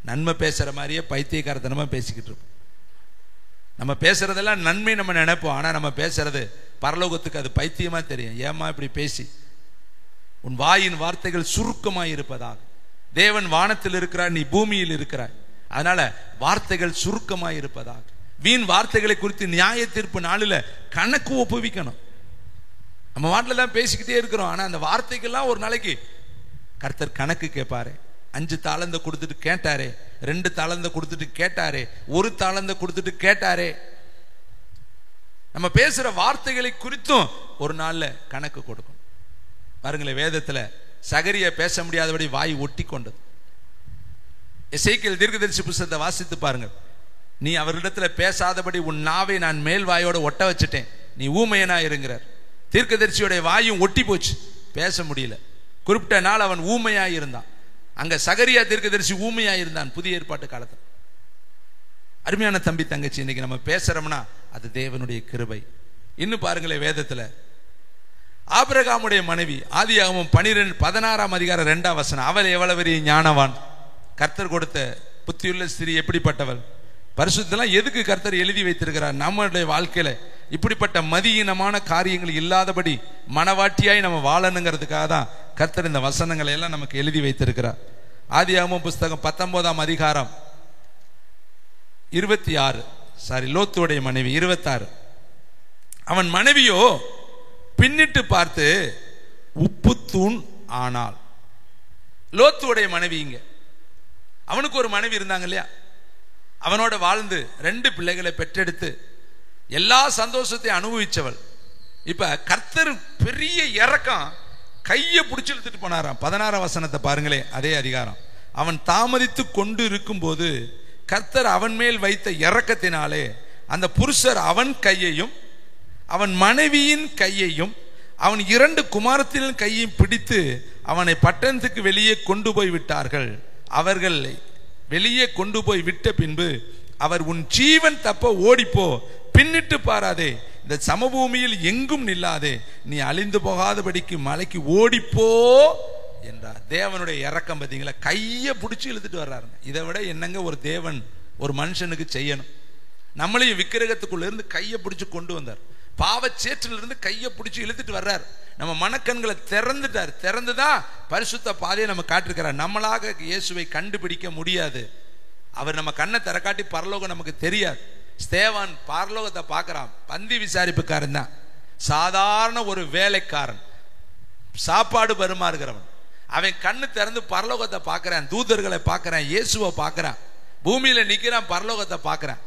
நன்மை பேசுற மாதிரியே பைத்தியக்காரத்தனமா பேசிக்கிட்டு இருப்போம். நம்ம பேசுறதெல்லாம் நன்மை நம்ம நினைப்போம். ஆனா நம்ம பேசுறது பரலோகத்துக்கு அது பைத்தியமா தெரியும். ஏமா இப்படி பேசி? உன் வாயின் வார்த்தைகள் சுருக்கமாய் இருப்பதாக. தேவன் வானத்தில் இருக்கிறார், நீ பூமியில் இருக்கிறாய். அதனால வார்த்தைகள் சுருக்கமாய் இருப்பதாக. வீண் வார்த்தைகளை குறித்து நியாய தீர்ப்பு நாளில கணக்கு ஒப்புவிக்கணும். நம்ம வாட்டில தான் பேசிக்கிட்டே இருக்கிறோம். ஆனா அந்த வார்த்தைக்கெல்லாம் ஒரு நாளைக்கு கர்த்தர் கணக்கு கேட்பாரு. 5 தாளந்த கொடுத்துட்டு கேட்டாரே, 2 தாளந்த கொடுத்துட்டு கேட்டாரே, 1 தாளந்த கொடுத்துட்டு கேட்டாரே. நம்ம பேசுற வார்த்தைகளை குறித்தும் ஒரு நாள்ல கணக்கு கொடுக்கும். பாருங்களேன், வேதத்துல சகரியா பேச முடியாதபடி வாய் ஒட்டி கொண்டது. எசேக்கியேல் தீர்க்கதரிசி புத்தகத்தை வாசித்து பாருங்க. நீ அவரிடத்துல பேசாதபடி உன் நாவை நான் மேல் வாயோட ஒட்ட வச்சுட்டேன், நீ ஊமையனா இருங்கிறார். தீர்க்கதரிசியோட வாயும் ஒட்டி போச்சு, பேச முடியல. குறிப்பிட்ட நாள் அவன் ஊமையா இருந்தான். அங்க சகரியா தீர்க்கதரிசி ஊமையா இருந்தான் புதிய ஏற்பாட்டு காலத்துல. அருமையான தம்பி தங்கச்சி, இன்னைக்கு நம்ம பேசுறோம்னா அது தேவனுடைய கிருபை. இன்னும் பாருங்களேன், வேதத்துல ஆபிரகாமுடைய மனைவி ஆதியாகமம் 16ஆம் அதிகாரம் 2ஆம் வசனம், அவள் எவ்வளவு பெரிய ஞானவான், கர்த்தர் கொடுத்த புத்தியுள்ள ஸ்திரீ எப்படிப்பட்டவள். பரிசுத்தெல்லாம் எதுக்கு கர்த்தர் எழுதி வைத்திருக்கிறார்? நம்மளுடைய வாழ்க்கையில இப்படிப்பட்ட மதியீனமான காரியங்கள் இல்லாதபடி மனவாட்டியாய் நம்ம வாழணுங்கிறதுக்காக தான் கர்த்தர் இந்த வசனங்களை எல்லாம் நமக்கு எழுதி வைத்திருக்கிறார். ஆதியாகமம் புஸ்தகம் 19ஆம் அதிகாரம் 26, லோத்துடைய மனைவி 26. அவன் மனைவியோ பின்னிட்டு பார்த்து உப்பு தூண் ஆனாள். லோத்துடைய மனைவி, இங்க அவனுக்கு ஒரு மனைவி இருந்தாங்க இல்லையா, அவனோட வாழ்ந்து 2 பிள்ளைகளை பெற்றெடுத்து எல்லா சந்தோஷத்தையும் அனுபவிச்சவள். இப்ப கர்த்தர் பெரிய இறக்கம், கையை பிடிச்சு இழுத்துட்டு போனாராம். 16ஆம் வசனத்தை பாருங்களேன், அதே அதிகாரம். அவன் தாமதித்து கொண்டு இருக்கும் போது கர்த்தர் அவன் மேல் வைத்த இறக்கத்தினாலே அந்த புருஷர் அவன் கையையும் அவன் மனைவியின் கையையும் அவன் 2 குமாரத்தின் கையையும் பிடித்து அவனை பட்டணத்துக்கு வெளியே கொண்டு போய் விட்டார்கள். அவர்கள் வெளியே கொண்டு போய் விட்ட பின்பு அவர், உன் ஜீவன் தப்ப ஓடிப்போ, பின்னிட்டு பாராதே, இந்த சமபூமியில் எங்கும் நில்லாதே, நீ அழிந்து போகாதபடிக்கு மலைக்கு ஓடிப்போ என்றார். தேவனுடைய இறக்கம் பார்த்தீங்களா, கையை பிடிச்சி இழுத்துட்டு வர்றாருங்க. இதை விட என்னங்க ஒரு தேவன் ஒரு மனுஷனுக்கு செய்யணும்? நம்மளையும் விக்கிரகத்துக்குள்ள இருந்து கையை பிடிச்சு கொண்டு வந்தார், பாவச்சேற்றில இருந்து கையை பிடிச்சி இழுத்துட்டு வர்றார். நம்ம மனக்கண்களை திறந்துட்டார். திறந்துதான் பரிசுத்த பாதையை நம்ம காட்டிருக்கிறார். நம்மளாக இயேசுவை கண்டுபிடிக்க முடியாது. அவர் நம்ம கண்ணை திறக்காட்டி பரலோகம் நமக்கு தெரியாது. ஸ்தேவான் பரலோகத்தை பார்க்கிறான், பந்தி விசாரிப்புக்காரன் தான், சாதாரண ஒரு வேலைக்காரன், சாப்பாடு பரிமாறுகிறவன். அவன் கண்ணு திறந்து பரலோகத்தை பார்க்கிறான், தூதர்களை பார்க்கிறான், இயேசுவை பார்க்கிறான், பூமியில நிக்கிறான், பரலோகத்தை பார்க்கிறான்.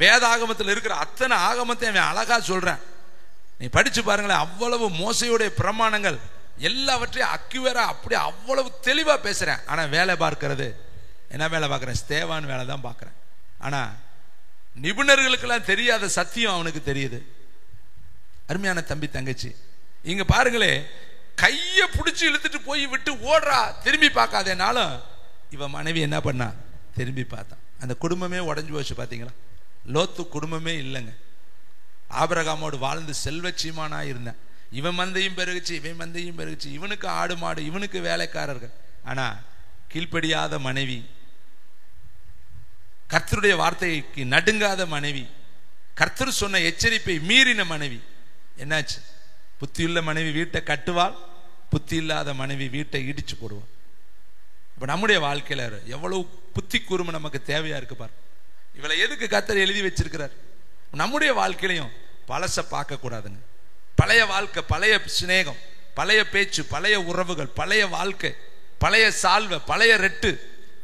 வேதாகமத்தில் இருக்கிற அத்தனை ஆகமத்தை அவன் அழகா சொல்றான். நீ படிச்சு பாருங்களேன், அவ்வளவு மோசையுடைய பிரமாணங்கள் எல்லாவற்றையும் அக்யூரா அப்படி அவ்வளவு தெளிவா பேசுறேன். ஆனா வேலை பார்க்கிறது என்ன வேலை பார்க்கிறேன்? ஸ்தேவான் வேலை தான் பார்க்கிறேன். ஆனா நிபுணர்களுக்கெல்லாம் தெரியாத சத்தியம் அவனுக்கு தெரியுது. அருமையான தம்பி தங்கச்சி, இங்க பாருங்களே, கைய பிடிச்சு இழுத்துட்டு போய் விட்டு ஓடுறா, திரும்பி பார்க்காதேனாலும் இவன் மனைவி என்ன பண்ணா? திரும்பி பார்த்தான். அந்த குடும்பமே உடஞ்சு போச்சு. பாத்தீங்களா? லோத்து குடும்பமே இல்லைங்க. ஆபிரகாமோடு வாழ்ந்து செல்வச்சீமானா இருந்தான். இவன் மந்தையும் பெருகுச்சு, இவன் மந்தையும் பெருகுச்சு, இவனுக்கு ஆடு மாடு, இவனுக்கு வேலைக்காரர்கள். ஆனா கீழ்ப்படியாத மனைவி, கர்த்தருடைய வார்த்தைக்கு நடுங்காத மனைவி, கர்த்தர் சொன்ன எச்சரிப்பை மீறின மனைவி. என்னாச்சு? புத்தியுள்ள மனைவி வீட்டை கட்டுவாள், புத்தி இல்லாத மனைவி வீட்டை இடிச்சு போடுவாள். இப்ப நம்முடைய வாழ்க்கையில எவ்வளவு புத்தி கூர்மை நமக்கு தேவையா இருக்கு பாரு. இவளை எதுக்கு கர்த்தர் எழுதி வச்சிருக்கிறார்? நம்முடைய வாழ்க்கையிலையும் பழச பார்க்க கூடாதுங்க. பழைய வாழ்க்கை, பழைய சிநேகம், பழைய பேச்சு, பழைய உறவுகள், பழைய வாழ்க்கை, பழைய சால்வை, பழைய ரெட்டு,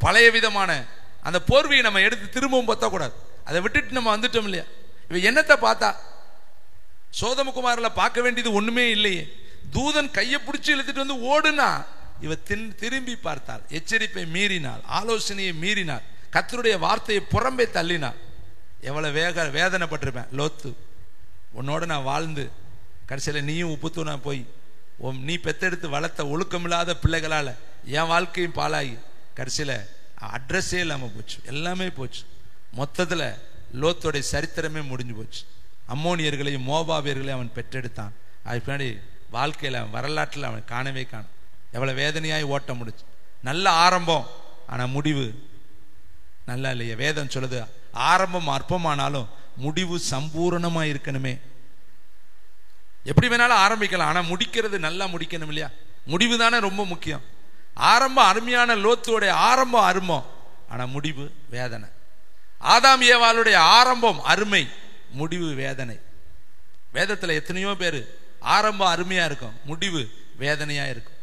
பழைய விதமான அந்த போர்வையை நம்ம எடுத்து திரும்பவும் பத்த கூடாது. அதை விட்டுட்டு நம்ம வந்துட்டோம் இல்லையா? இவ என்னத்தை பார்த்தா? சோதமகுமாரில பார்க்க வேண்டியது ஒண்ணுமே இல்லையே. தூதன் கையை பிடிச்சி இழுத்துட்டு வந்து ஓடுனா இவ திரும்பி பார்த்தாள், எச்சரிப்பை மீறினாள், ஆலோசனையை மீறினாள், கர்த்தருடைய வார்த்தையை புறம்பே தள்ளினாள். எவ்வளவு வேதனைப்பட்டிருப்பேன். லோத்து, உன்னோட நான் வாழ்ந்து கடைசியில நீயும் உப்புத்தூனா போய் நீ பெத்தெடுத்து வளர்த்த ஒழுக்கமில்லாத பிள்ளைகளால என் வாழ்க்கையும் பாலாகி கடைசியில அட்ரஸே இல்லாம போச்சு, எல்லாமே போச்சு. மொத்தத்துல லோத்தோடைய சரித்திரமே முடிஞ்சு போச்சு. அம்மோனியர்களையும் மோபாவியர்களையும் அவன் பெற்றெடுத்தான். அதுக்கு பின்னாடி வாழ்க்கையில வரலாற்றில் அவன் காணவே காணும். எவ்வளவு வேதனையாய் ஓட்ட முடிச்சு. நல்ல ஆரம்பம், ஆனா முடிவு நல்லா இல்லையே. வேதம் சொல்லுது, ஆரம்பம் அற்பமானாலும் முடிவு சம்பூரணமா இருக்கணுமே. எப்படி வேணாலும் ஆரம்பிக்கலாம், ஆனா முடிக்கிறது நல்லா முடிக்கணும் இல்லையா? முடிவு தானே ரொம்ப முக்கியம். ஆரம்பம் அருமையான லோத்துடைய ஆரம்பம் அருமம், ஆனா முடிவு வேதனை. ஆதாம் ஏவாளுடைய ஆரம்பம் அருமை, முடிவு வேதனை. வேதத்துல எத்தனையோ பேரு ஆரம்பம் அருமையா இருக்கும், முடிவு வேதனையா இருக்கும்.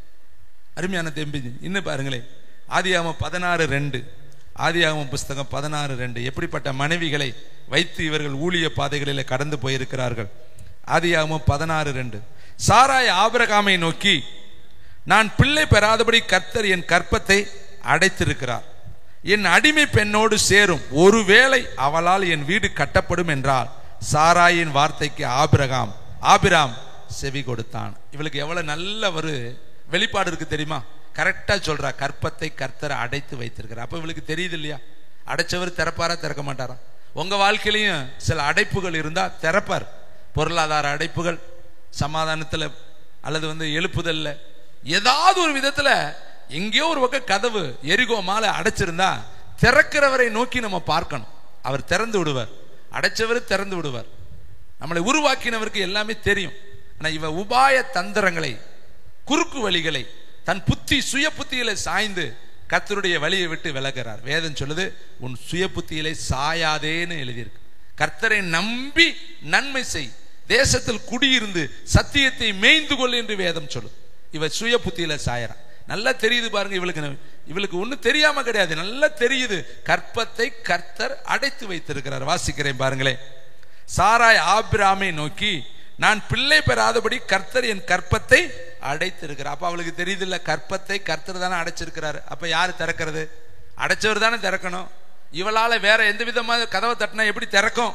அருமையான தெம்பி இன்னும் பாருங்களேன், ஆதியாகமம் 16:2, ஆதியாகமம் புஸ்தகம் 16:2 எப்படிப்பட்ட மனைவிகளை வைத்து இவர்கள் ஊழிய பாதைகளில் கடந்து போயிருக்கிறார்கள். ஆதியாகமம் 16:2 சாராய் ஆபிரகாமை நோக்கி, நான் பிள்ளை பெறாதபடி கர்த்தர் என் கற்பத்தை அடைத்திருக்கிறார், என் அடிமை பெண்ணோடு சேரும், ஒருவேளை அவளால் என் வீடு கட்டப்படும் என்றால் சாராயின் வார்த்தைக்கு ஆபிராம் செவி கொடுத்தான். இவளுக்கு எவ்வளவு நல்ல ஒரு வெளிப்பாடு இருக்கு தெரியுமா? கரெக்டா சொல்றா, கற்பத்தை கர்த்தர் அடைத்து வைத்திருக்கிறார். அப்ப இவளுக்கு தெரியுது இல்லையா, அடைச்சவர் திறப்பாரா திறக்க மாட்டாரா? உங்க வாழ்க்கையிலையும் சில அடைப்புகள் இருந்தா திறப்பார். பொருளாதார அடைப்புகள், சமாதானத்துல அல்லது எழுப்புதல்ல, ஏதாவது ஒரு விதத்துல எங்கேயோ ஒரு பக்கம் கதவு எரிகோ மாலை அடைச்சிருந்தா திறக்கிறவரை நோக்கி நம்ம பார்க்கணும். அவர் திறந்து விடுவார், அடைச்சவர் திறந்து விடுவார். நம்மளை உருவாக்கினவருக்கு எல்லாமே தெரியும். ஆனா இவ உபாய தந்திரங்களை, குறுக்கு வழிகளை, தன் புத்தி சுய புத்தியில சாய்ந்து கர்த்தருடைய வழியை விட்டு விலகிறார். வேதம் சொல்லுது, உன் சுய புத்தியிலே சாயாதேன்னு எழுதியிருக்கு. கர்த்தரை நம்பி நன்மை செய், தேசத்தில் குடியிருந்து சத்தியத்தை மேய்ந்து கொள் என்று வேதம் சொல்லுது. இவ சுய புத்தியில சாயறா. நல்லா தெரியுது பாருங்க, இவளுக்கு ஒன்னும் தெரியாம கிடையாது, நல்லா தெரியுது. கற்பத்தை கர்த்தர் அடைத்து வைத்திருக்கிறார். வாசிக்கிறேன் பாருங்களேன். சாராய் ஆபிராமை நோக்கி, நான் பிள்ளை பெறாதபடி கர்த்தர் என் கற்பத்தை அடைத்திருக்கிறார். அப்ப அவளுக்கு தெரியுது இல்ல, கற்பத்தை கர்த்தர் தானே அடைச்சிருக்கிறாரு. அப்ப யாரு திறக்கிறது? அடைச்சவர் தானே திறக்கணும். இவளால வேற எந்த விதமா கதவை தட்டினா எப்படி திறக்கும்?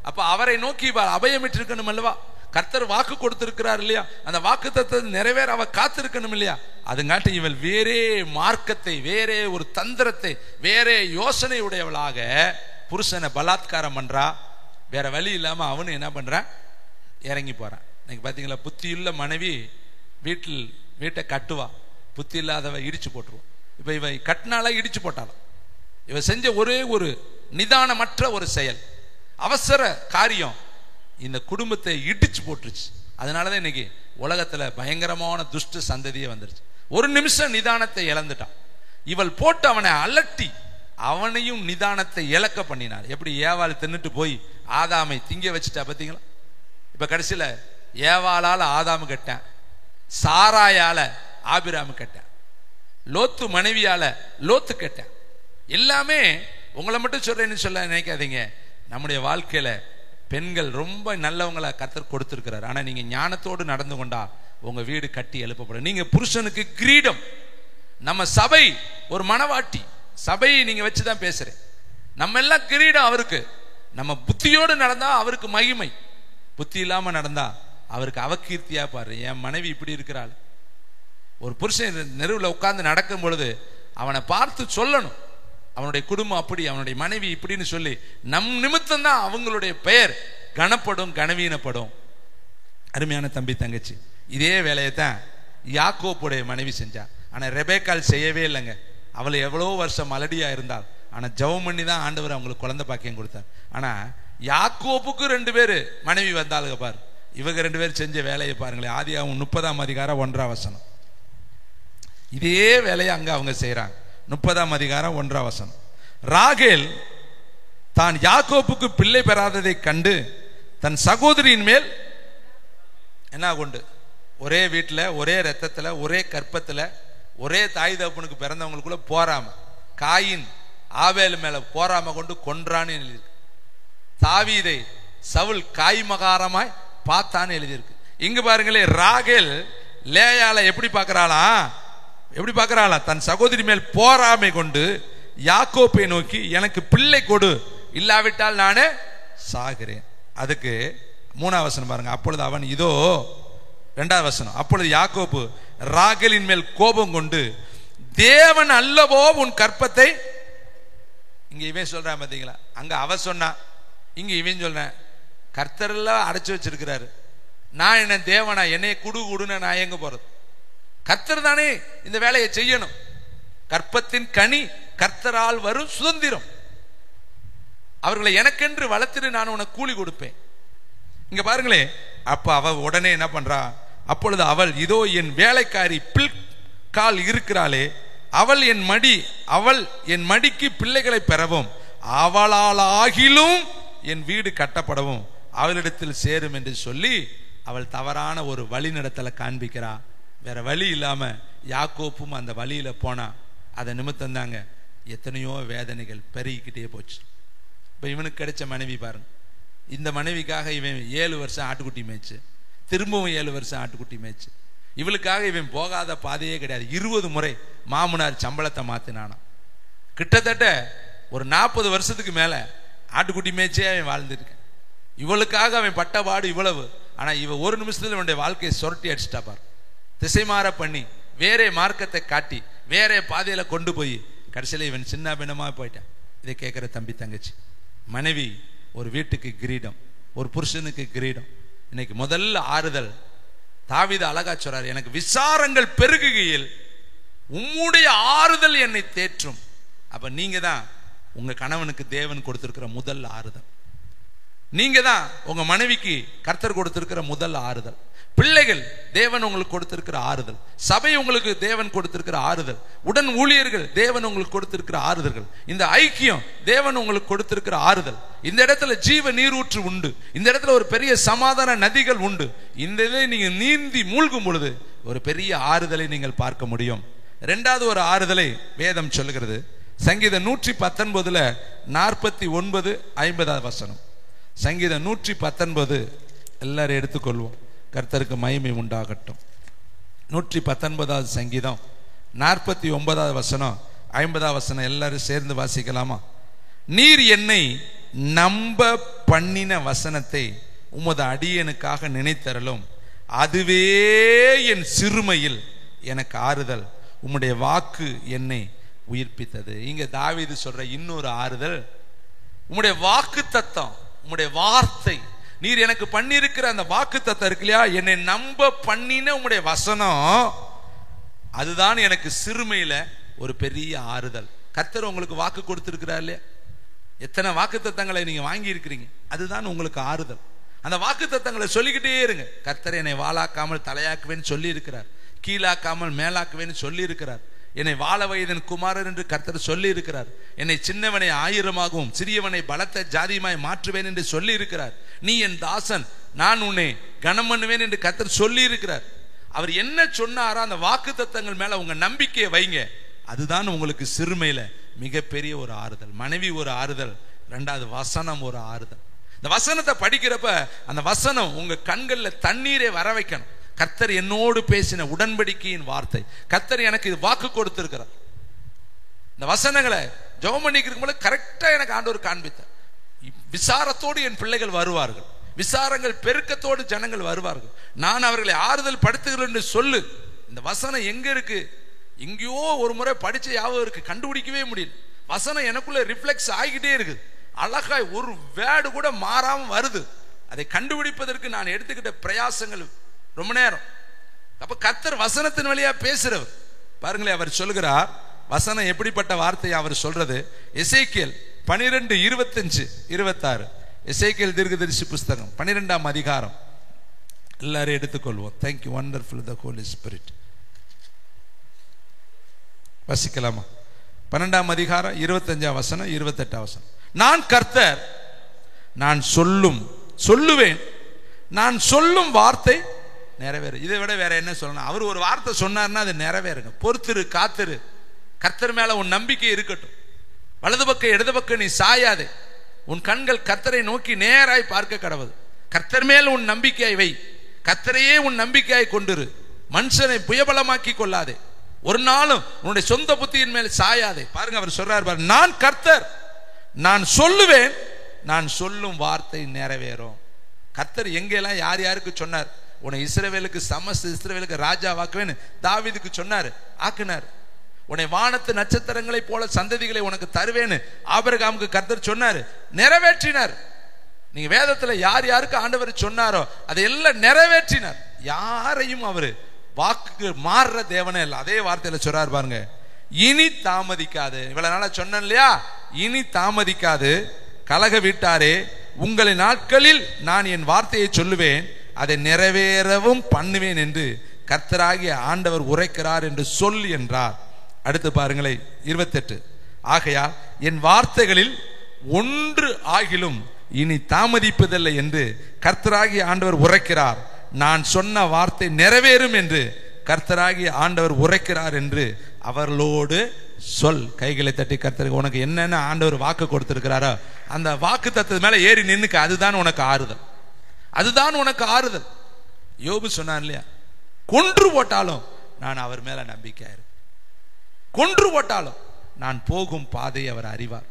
அப்ப அவரை நோக்கி அபயமிட்டு இருக்கணும் அல்லவா? கர்த்தர் வாக்கு கொடுத்திருக்கிறார் இல்லையா? அந்த வாக்கு தத்துவத்தை நிறைவேற அவ காத்திருக்கணும் இல்லையா? அதுங்காட்டி இவள் வேறே மார்க்கத்தை, வேறே ஒரு தந்திரத்தை, வேறே யோசனை உடையவளாக புருஷனை பலாத்காரம் பண்றா. வேற வழி இல்லாம அவனு என்ன பண்றான், இறங்கி போறான். இன்னைக்கு பாத்தீங்களா, புத்தியுள்ள மனைவி வீட்டை கட்டுவா, புத்தி இல்லாதவ இடிச்சு போட்டுருவான். இப்ப இவ கட்டினால இடிச்சு போட்டாலும், இவ செஞ்ச ஒரே ஒரு நிதானமற்ற ஒரு செயல், அவசர காரியம் இந்த குடும்பத்தை இடிச்சு போட்டுருச்சு. அதனாலதான் இன்னைக்கு உலகத்துல பயங்கரமான துஷ்ட சந்ததியே வந்துருச்சு. ஒரு நிமிஷம் நிதானத்தை இழந்துட்டான். இவள் போட்டு அவனை அலட்டி அவனையும் நிதானத்தை இழக்க பண்ணினார். எப்படி ஏவாள் தின்னுட்டு போய் ஆதாமை திங்க வச்சுட்டா பாத்தீங்களா? இப்ப கடைசியில ஏவாளால ஆதாமு கெட்டான், சாராயால ஆபிராமு கெட்டான், லோத்து மனைவியால லோத்து கெட்டான். எல்லாமே உங்களை மட்டும் சொல்றேன்னு சொல்ல நினைக்காதீங்க. நம்முடைய வாழ்க்கையில பெண்கள் ரொம்ப நல்லவங்களை கர்த்தர் கொடுத்திருக்கிறார். ஆனா நீங்க ஞானத்தோடு நடந்து கொண்டா உங்க வீடு கட்டி எழுப்பப்படும். நீங்க புருஷனுக்கு கிரீடம். நம்ம சபை ஒரு மனவாட்டி சபையை நீங்க வச்சுதான் பேசுறேன். நம்ம எல்லாம் கிரீடம் அவருக்கு. நம்ம புத்தியோடு நடந்தா அவருக்கு மகிமை, புத்தி இல்லாம நடந்தா அவருக்கு அவகீர்த்தியா பாரு. என் மனைவி இப்படி இருக்கிறாள். ஒரு புருஷன் நெருவில் உட்கார்ந்து நடக்கும் பொழுது அவனை பார்த்து சொல்லணும், அவனுடைய குடும்பம் அப்படி, அவனுடைய மனைவி இப்படின்னு சொல்லி நம் நிமித்தம் தான் அவங்களுடைய பெயர் கனப்படும், கனவீனப்படும். அருமையான தம்பி தங்கச்சி, இதே வேலையைத்தான் யாக்கோப்புடைய மனைவி செஞ்சா. ஆனா ரெபேக்கால் செய்யவே இல்லைங்க. அவளை எவ்வளோ வருஷம் மலடியா இருந்தாள். ஆனா ஜெபம் பண்ணி தான் ஆண்டவர் அவங்களுக்கு குழந்தை பாக்கியம் கொடுத்தார். ஆனா யாக்கோப்புக்கு 2 பேரு மனைவி வந்தாளுங்க பாரு. இவங்க 2 பேர் செஞ்ச வேலையை பாருங்களேன். ஆதியாகமம் 30ஆம் அதிகாரம் 1ஆம் வசனம். இதே வேலையை அங்க அவங்க செய்யறாங்க. 30ஆம் அதிகாரம் 1ஆம் வசனம். ராகேல் தான் யாக்கோப்புக்கு பிள்ளை பெறாததை கண்டு தன் சகோதரியின் மேல் என்ன கொண்டு, ஒரே வீட்டுல, ஒரே ரத்தத்துல, ஒரே கற்பத்துல, ஒரே தாய் தகப்பனுக்கு பிறந்தவங்களுக்குள்ள போறாம, காயின் ஆவேல் மேல போறாம கொண்டு கொன்றான்னு எழுதியிருக்கு. தாவீதை சவுல் காய்மகாரமாய் பார்த்தான்னு எழுதியிருக்கு. இங்க பாருங்களே, ராகேல் லேயால எப்படி பார்க்கறாளா, தன் சகோதரி மேல் போராமை கொண்டு யாக்கோப்பை நோக்கி, எனக்கு பிள்ளை கொடு, இல்லாவிட்டால் நானே சாகிறேன். அதுக்கு 3ஆம் வசனம் பாருங்க. அப்பொழுது அவன் இதோ, 2ஆம் வசனம், அப்பொழுது யாக்கோப்பு ராகேலின் மேல் கோபம் கொண்டு, தேவன் அல்லவோ உன் கற்பத்தை, இங்க இவன் சொல்றான் பாத்தீங்களா, அங்க அவ சொன்னா, இங்க இவன் சொல்றேன், கர்த்தர் எல்லாம் அடைச்சு வச்சிருக்கிறாரு, நான் என்ன தேவனா, என்னைய குடுன்னு நான் எங்க போறது? கர்த்தர் தானே இந்த வேலையை செய்யணும். கற்பத்தின் கனி கர்த்தரால் வரும் சுதந்திரம். அவர்களை எனக்கென்று வளர்த்துட்டு நான் உனக்கு கூலி கொடுப்பேன். இங்க பாருங்களே. அப்ப அவ உடனே என்ன பண்றா, அப்பொழுது அவள் இதோ என் வேலைக்காரி பில்கால் இருக்கிறாளே, அவள் என் மடிக்கு பிள்ளைகளை பெறவும் அவளால் ஆகிலும் என் வீடு கட்டப்படவும் அவளிடத்தில் சேரும் என்று சொல்லி அவள் தவறான ஒரு வழி நடத்தலை காண்பிக்கிறா. வேற வழி இல்லாம யாக்கோப்பும் அந்த வழியில போனா. அதை நிமித்தம் தாங்க எத்தனையோ வேதனைகள் பெருகிக்கிட்டே போச்சு. இப்ப இவனுக்கு கிடைச்ச மனைவி பாருங்க. இந்த மனைவிக்காக இவன் 7 வருஷம் ஆட்டுக்குட்டி மேய்ச்சு, திரும்பவும் 7 வருஷம் ஆட்டுக்குட்டி மேய்ச்சு. இவளுக்காக இவன் போகாத பாதையே கிடையாது. 20 முறை மாமனார் சம்பளத்தை மாத்தினானா. கிட்டத்தட்ட ஒரு 40 வருஷத்துக்கு மேல ஆட்டுக்குட்டி மேய்ச்சே அவன் வாழ்ந்துருக்கான். இவளுக்காக அவன் பட்டபாடு இவ்வளவு. ஆனா இவ ஒரு நிமிஷத்துல இவனுடைய வாழ்க்கையை சொரட்டி அடிச்சுட்டா பாரு. திசை மாற பண்ணி வேற மார்க்கத்தை காட்டி வேற பாதையில கொண்டு போய் கடைசியில இவன் சின்ன பின்னமா போயிட்டான். இதை கேட்கிற தம்பி தங்கச்சி, மனைவி ஒரு வீட்டுக்கு கிரீடம், ஒரு புருஷனுக்கு கிரீடம். இன்னைக்கு முதல்ல ஆறுதல் தாவீது அழகா சொல்றாரு, எனக்கு விசாரங்கள் பெருகுகையில் உம்முடைய ஆறுதல் என்னை தேற்றும். அப்ப நீங்க தான் உங்க கணவனுக்கு தேவன் கொடுத்திருக்கிற முதல் ஆறுதல். நீங்க தான் உங்க மனைவிக்கு கர்த்தர் கொடுத்திருக்கிற முதல் ஆறுதல். பிள்ளைகள் தேவன் உங்களுக்கு கொடுத்திருக்கிற ஆறுதல். சபை உங்களுக்கு தேவன் கொடுத்திருக்கிற ஆறுதல். உடன் ஊழியர்கள் தேவன் உங்களுக்கு கொடுத்திருக்கிற ஆறுதல்கள். இந்த ஐக்கியம் தேவன் உங்களுக்கு கொடுத்திருக்கிற ஆறுதல். இந்த இடத்துல ஜீவ நீரூற்று உண்டு. இந்த இடத்துல ஒரு பெரிய சமாதான நதிகள் உண்டு. இந்த இதை நீங்க நீந்தி மூழ்கும் பொழுது ஒரு பெரிய ஆறுதலை நீங்கள் பார்க்க முடியும். இரண்டாவது ஒரு ஆறுதலை வேதம் சொல்லுகிறது. சங்கீதம் 119 49 50 வசனம். சங்கீதம் 119 எல்லாரும் எடுத்துக்கொள்வோம். கர்த்தருக்கு மகிமை உண்டாகட்டும். 119 சங்கீதம் 49 வசனம் 50 வசனம் எல்லாரும் சேர்ந்து வாசிக்கலாமா? நீர் என்னை நம்ப பண்ணின வசனத்தை உமது அடியனுக்காக நினைத்தரலும், அதுவே என் சிறுமையில் எனக்கு ஆறுதல். உம்முடைய வாக்கு என்னை உயிர்ப்பித்தது. இங்க தாவீது சொல்ற இன்னொரு ஆறுதல், உம்முடைய வாக்கு தத்தம், உம்முடைய வார்த்தை, நீர் எனக்கு பண்ணிருக்கிற அந்த வாக்கு தத்தம் இருக்கு இல்லையா, என்னை நம்ப பண்ணின உம்முடைய வசனம், அதுதான் எனக்கு சிறுமையில ஒரு பெரிய ஆறுதல். கர்த்தர் உங்களுக்கு வாக்கு கொடுத்திருக்கிறார் இல்லையா? எத்தனை வாக்கு தத்தங்களை நீங்க வாங்கி இருக்கிறீங்க, அதுதான் உங்களுக்கு ஆறுதல். அந்த வாக்கு தத்தங்களை சொல்லிக்கிட்டே இருங்க. கர்த்தர் என்னை வாளாக்காமல் தலையாக்குவேன்னு சொல்லி இருக்கிறார், கீழாக்காமல் மேலாக்குவேன்னு சொல்லி இருக்கிறார், என்னை வாழ வயதின் குமாரன் என்று கர்த்தர் சொல்லி இருக்கிறார், என்னை சின்னவனை 1000ஆகவும் சிறியவனை பலத்த ஜாதியுமாய் மாற்றுவேன் என்று சொல்லி இருக்கிறார், நீ என் தாசன் நான் உன்னை கனம் பண்ணுவேன் என்று கர்த்தர் சொல்லி இருக்கிறார். அவர் என்ன சொன்னாரோ அந்த வாக்கு தத்தங்கள் மேல உங்க நம்பிக்கையை வைங்க. அதுதான் உங்களுக்கு சிறுமையில மிகப்பெரிய ஒரு ஆறுதல். மனைவி ஒரு ஆறுதல், இரண்டாவது வசனம் ஒரு ஆறுதல். இந்த வசனத்தை படிக்கிறப்ப அந்த வசனம் உங்க கண்கள்ல தண்ணீரை வர வைக்கணும். கர்த்தர் என்னோடு பேசின உடன்படிக்கையின் வார்த்தை, கர்த்தர் எனக்கு இது வாக்கு கொடுத்திருக்கிறார். இந்த வசனங்களை ஜெபம் பண்ணிக்கிறதுக்கு போல கரெக்டா எனக்கு ஆண்டவர் காண்பித்தார். விசாரத்தோடு என் பிள்ளைகள் வருவார்கள், விசாரங்கள் பெருக்கத்தோடு ஜனங்கள் வருவார்கள், நான் அவர்களை ஆறுதல் படுத்துகிறேன் என்று சொல்லு. இந்த வசனம் எங்க இருக்கு? எங்கேயோ ஒரு முறை படிச்ச யாவும் இருக்கு, கண்டுபிடிக்கவே முடியல. வசனம் எனக்குள்ள ரிஃப்ளெக்ஸ் ஆகிக்கிட்டே இருக்கு. அழகாய் ஒரு வேர்டு கூட மாறாம வருது. அதை கண்டுபிடிப்பதற்கு நான் எடுத்துக்கிட்ட பிரயாசங்கள் ரொம்ப நேரம். அப்ப கர்த்தர் வசனத்தின் வழியா பேசுறவர். பாருங்களேன், அவர் சொல்கிறார், வசனம் எப்படிப்பட்ட வார்த்தையை அவர் சொல்றது. எசேக்கியேல் 12 25 26, எசேக்கியேல் தீர்க்கதரிசி புஸ்தகம் 12ஆம் அதிகாரம். எல்லாரும் எடுத்துக்கொள்வோம். Thank you wonderful the holy spirit. வாசிக்கலாமா? 12ஆம் அதிகாரம் 25ஆம் வசனம் 28ஆம் வசனம். நான் கர்த்தர், நான் சொல்லுவேன், நான் சொல்லும் வார்த்தை நிறைவேறு. இதை விட வேற என்ன சொல்லணும்? அவர் ஒரு வார்த்தை சொன்னார்னா அது நிறைவேறுங்க. பொறுத்திரு, காத்திரு, கர்த்தர் மேல உன் நம்பிக்கை இருக்கட்டும். வலது பக்கம் இடது பக்கம் நீ சாயாதே. உன் கண்கள் கர்த்தரை நோக்கி நேராய் பார்க்க கடவுது. கர்த்தர் மேல் உன் நம்பிக்கையை வை. கர்த்தரையே உன் நம்பிக்கையாய் கொண்டிரு. மனுஷனை புயபலமாக்கி கொள்ளாதே. ஒரு நாளும் உன்னுடைய சொந்த புத்தியின் மேல் சாயாதே. பாருங்க, அவர் சொல்றார் பாருங்க, நான் கர்த்தர், நான் சொல்லுவேன், நான் சொல்லும் வார்த்தை நிறைவேறும். கர்த்தர் எங்கெல்லாம் யார் யாருக்கு சொன்னார்? உன்னை இஸ்ரவேலுக்கு சமஸ்த இஸ்ரவேலுக்கு ராஜாவாக்குவேன்னு தாவீதுக்கு சொன்னார், ஆக்குனார். உன்னை வானத்து நட்சத்திரங்களை போல சந்ததிகளை உனக்கு தருவேன்னு ஆபிரகாமுக்கு கர்த்தர் சொன்னார், நிறைவேற்றினார். நீங்க வேதத்துல யார் யாருக்கு ஆண்டவர் சொன்னாரோ அதையெல்லாம் நிறைவேற்றினார். யாரையும் அவரு வாக்கு மாறுற தேவனே இல்லை. அதே வார்த்தையில சொல்றாரு பாருங்க, இனி தாமதிக்காது. இவ்வளவு நாளா சொன்னேன் இல்லையா, இனி தாமதிக்காது. கலக வீட்டாரே, உங்களை நாட்களில் நான் என் வார்த்தையை சொல்லுவேன், அதை நிறைவேறவும் பண்ணுவேன் என்று கர்த்தராகிய ஆண்டவர் உரைக்கிறார் என்று சொல் என்றார். அடுத்து பாருங்களேன் 28. ஆகையால் என் வார்த்தைகளில் ஒன்று ஆகிலும் இனி தாமதிப்பதில்லை என்று கர்த்தராகிய ஆண்டவர் உரைக்கிறார். நான் சொன்ன வார்த்தை நிறைவேறும் என்று கர்த்தராகி ஆண்டவர் உரைக்கிறார் என்று அவர்களோடு சொல். கைகளை தட்டி கர்த்தருக்கு உனக்கு என்னென்ன ஆண்டவர் வாக்கு கொடுத்திருக்கிறாரோ அந்த வாக்கு தத்துவத்து மேல ஏறி நின்னுக்க. அதுதான் உனக்கு ஆறுதல், அதுதான் உனக்கு ஆறுதல். யோபு சொன்னார் இல்லையா, கொன்று போட்டாலும் நான் அவர் மேல நம்பிக்கையாயிரு, கொன்று போட்டாலும் நான் போகும் பாதை அவர் அறிவார்.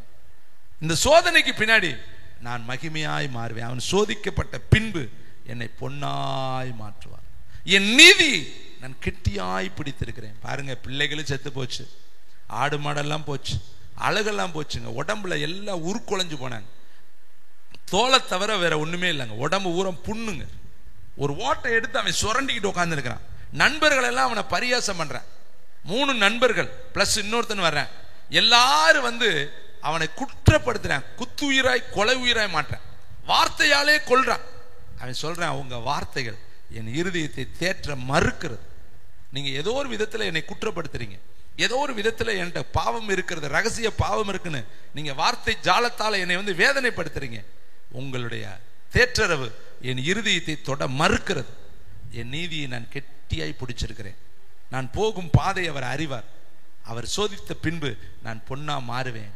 இந்த சோதனைக்கு பின்னாடி நான் மகிமையாய் மாறுவேன். அவன் சோதிக்கப்பட்ட பின்பு என்னை பொன்னாய் மாற்றுவார். என் நீதி நான் கெட்டியாய் பிடித்திருக்கிறேன். பாருங்க, பிள்ளைகளும் செத்து போச்சு, ஆடு மாடெல்லாம் போச்சு, அழகெல்லாம் போச்சுங்க, உடம்புல எல்லாம் உருக்குலைஞ்சு போனாங்க, தோலை தவிர வேற ஒண்ணுமே இல்லைங்க, உடம்பு ஊரம் புண்ணுங்க. ஒரு ஓட்டை எடுத்து அவன் சுரண்டிக்கிட்டு உட்கார்ந்து இருக்கிறான். நண்பர்கள் எல்லாம் அவனை பரியாசம் பண்றான். 3 நண்பர்கள் பிளஸ் இன்னொருத்தன் வர்றான். எல்லாரும் வந்து அவனை குற்றப்படுத்துறான், குத்துயிராய் கொலை உயிராய் மாட்டான், வார்த்தையாலே கொல்றான். அவன் சொல்றான், உங்க வார்த்தைகள் என் இருதயத்தை தேற்ற மறுக்கிறது. நீங்க ஏதோ ஒரு விதத்துல என்னை குற்றப்படுத்துறீங்க, ஏதோ ஒரு விதத்துல என்கிட்ட பாவம் இருக்கிறது, ரகசிய பாவம் இருக்குன்னு நீங்க வார்த்தை ஜாலத்தால என்னை வந்து வேதனைப்படுத்துறீங்க. உங்களுடைய தேற்றரவு என் இருதயத்தை தொட மறுக்கிறது. என் நீதியை நான் கெட்டியாய் பிடிச்சிருக்கிறேன். நான் போகும் பாதை அவர் அறிவார். அவர் சோதித்த பின்பு நான் பொன்னா மாறுவேன்.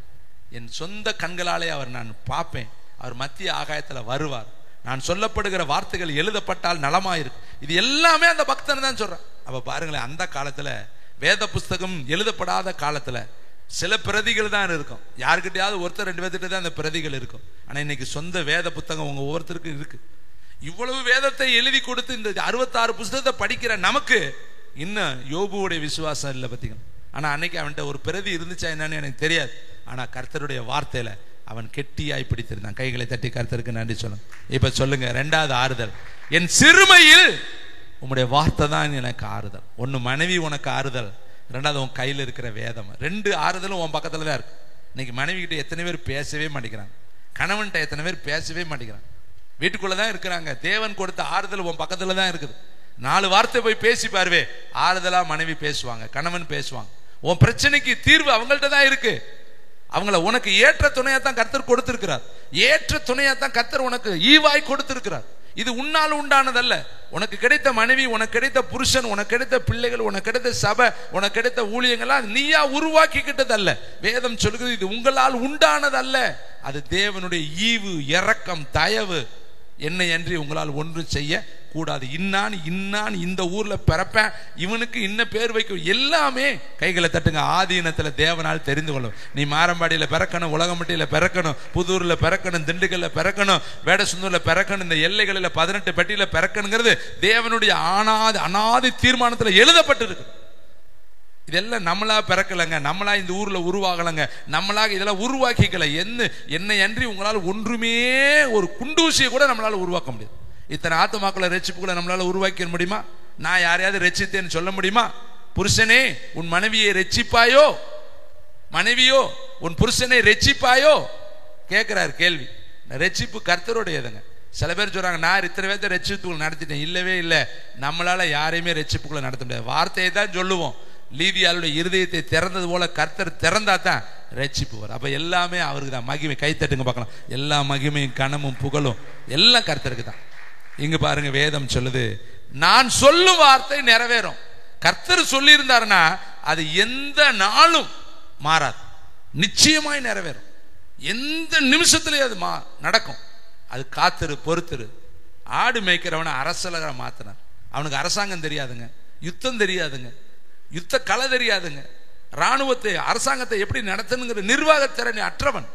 என் சொந்த கண்களாலே அவர் நான் பார்ப்பேன். அவர் மத்திய ஆகாயத்துல வருவார். நான் சொல்லப்படுகிற வார்த்தைகள் எழுதப்பட்டால் நலமாயிருக்கு. இது எல்லாமே அந்த பக்தன் தான் சொல்றான். அப்ப பாருங்களேன், அந்த காலத்துல வேத புஸ்தகம் எழுதப்படாத காலத்துல சில பிரதிகள் தான் இருக்கும். யாருக்கிட்டையாவது ஒருத்தர் 2 பேர்கிட்ட தான் அந்த பிரதிகள் இருக்கும். ஆனா இன்னைக்கு சொந்த வேத புத்தகம் உங்க ஒவ்வொருத்தருக்கும் இருக்கு. இவ்வளவு வேதத்தை எழுதி கொடுத்து இந்த 66 புஸ்தகத்தை படிக்கிற நமக்கு இன்னும் யோபுவுடைய விசுவாசம் இல்லை பார்த்தீங்க. ஆனா அன்னைக்கு அவன்கிட்ட ஒரு பிரதி இருந்துச்சா என்னன்னு எனக்கு தெரியாது. ஆனா கர்த்தருடைய வார்த்தையில அவன் கெட்டியாய் பிடித்திருந்தான். கைகளை தட்டி கர்த்தருக்கு நன்றி சொல்லுங்க. இப்ப சொல்லுங்க, 2வது ஆறுதல், என் சிறுமையில் உம்முடைய வார்த்தை தான் எனக்கு ஆறுதல். ஒன்னு மனைவி உனக்கு ஆறுதல், 2வது உன் கையில் இருக்கிற வேதம். 2 ஆறுதலும் உன் பக்கத்துல தான் இருக்கு. இன்னைக்கு மனைவி கிட்ட எத்தனை பேர் பேசவே மாட்டேங்கிறாங்க, கணவன்கிட்ட எத்தனை பேர் பேசவே மாட்டேங்கிறாங்க, வீட்டுக்குள்ளதான் இருக்கிறாங்க. தேவன் கொடுத்த ஆறுதல் உன் பக்கத்துல தான் இருக்குது. 4 வார்த்தை போய் பேசி பாருவே, ஆறுதலா மனைவி பேசுவாங்க, கணவன் பேசுவாங்க. உன் பிரச்சனைக்கு தீர்வு அவங்கள்ட்ட தான் இருக்கு. அவங்கள உனக்கு ஏற்ற துணையா தான் கர்த்தர் கொடுத்திருக்கிறார். ஏற்ற துணையா தான் கர்த்தர் உனக்கு ஈவாய் கொடுத்திருக்கிறார். இது உன்னால் உண்டானதல்ல. உனக்கு கிடைத்த மனைவி, உனக்கு கிடைத்த புருஷன், உனக்கு கிடைத்த பிள்ளைகள், உனக்கு கிடைத்த சபை, உனக்கு கிடைத்த ஊழியங்கள்லாம் நீயா உருவாக்கிக்கிட்டதல்ல. வேதம் சொல்லுகிறது இது உங்களால் உண்டானதல்ல. அது தேவனுடைய ஈவு, இரக்கம், தயவு. என்னை அன்றி உங்களால் ஒன்றும் செய்ய கூடாது. இன்னான் இந்த ஊர்ல பிறப்பேன், இவனுக்கு இன்ன பேர் வைக்கும், எல்லாமே கைகளை தட்டுங்க. ஆதீனத்துல தேவனால் தெரிந்து கொள்ளும். நீ மாரம்பாடியில பிறக்கணும், உலகமட்டியில பிறக்கணும், புதூர்ல பிறக்கணும், திண்டுக்கல்ல பிறக்கணும், வேடசுந்தூர்ல பிறக்கணும், இந்த எல்லைகளில் 18 பெட்டியில பிறக்கணுங்கிறது தேவனுடைய அனாதி தீர்மானத்துல எழுதப்பட்டிருக்கு. இதெல்லாம் நம்மளா பிறக்கலங்க, நம்மளா இந்த ஊர்ல உருவாகலங்க, நம்மளாக இதெல்லாம் உருவாக்கிக்கல. என்னை அன்றி உங்களால் ஒன்றுமே ஒரு குண்டூசியை கூட நம்மளால உருவாக்க முடியாது. இத்தனை ஆத்துமாக்களை ரட்சிப்புகளை நம்மளால உருவாக்க முடியுமா? நான் யாரையாவது ரட்சித்தேன்னு சொல்ல முடியுமா? புருஷனே உன் மனைவியை ரட்சிப்பாயோ, மனைவியோ உன் புருஷனை ரட்சிப்பாயோ கேட்கிறார் கேள்வி. ரட்சிப்பு கர்த்தருடையதுங்க. சில பேர் சொல்றாங்க, நான் இத்தனை பேர்த்த ரட்சிப்புகளை நடத்திட்டேன். இல்லவே இல்லை, நம்மளால யாரையுமே ரட்சிப்புகளை நடத்த முடியாது. வார்த்தையை தான் சொல்லுவோம். லீதியாளுடைய இருதயத்தை திறந்தது போல கர்த்தர் திறந்தா தான் ரட்சிப்பு வரும். அப்ப எல்லாமே அவருக்கு தான். மகிமை கைத்தட்டுங்க பார்க்கலாம். எல்லா மகிமையும் கனமும் புகழும் எல்லாம் கர்த்தருக்கு தான். இங்க பாருங்க, வேதம் சொல்லுது, நான் சொல்லும் வார்த்தை நிறைவேறும். கர்த்தர் சொல்லி இருந்தாருன்னா அது எந்த நாளும் மாறாது, நிச்சயமாய் நிறைவேறும். எந்த நிமிஷத்துலயும் அது நடக்கும். அது காத்திரு, பொறுத்திரு. ஆடு மேய்க்கிறவனை அரசலகரை மாத்தினார். அவனுக்கு அரசாங்கம் தெரியாதுங்க, யுத்தம் தெரியாதுங்க, யுத்த கலை தெரியாதுங்க, ராணுவத்தை அரசாங்கத்தை எப்படி நடத்தணுங்கிற நிர்வாக திறனை அற்றவன்.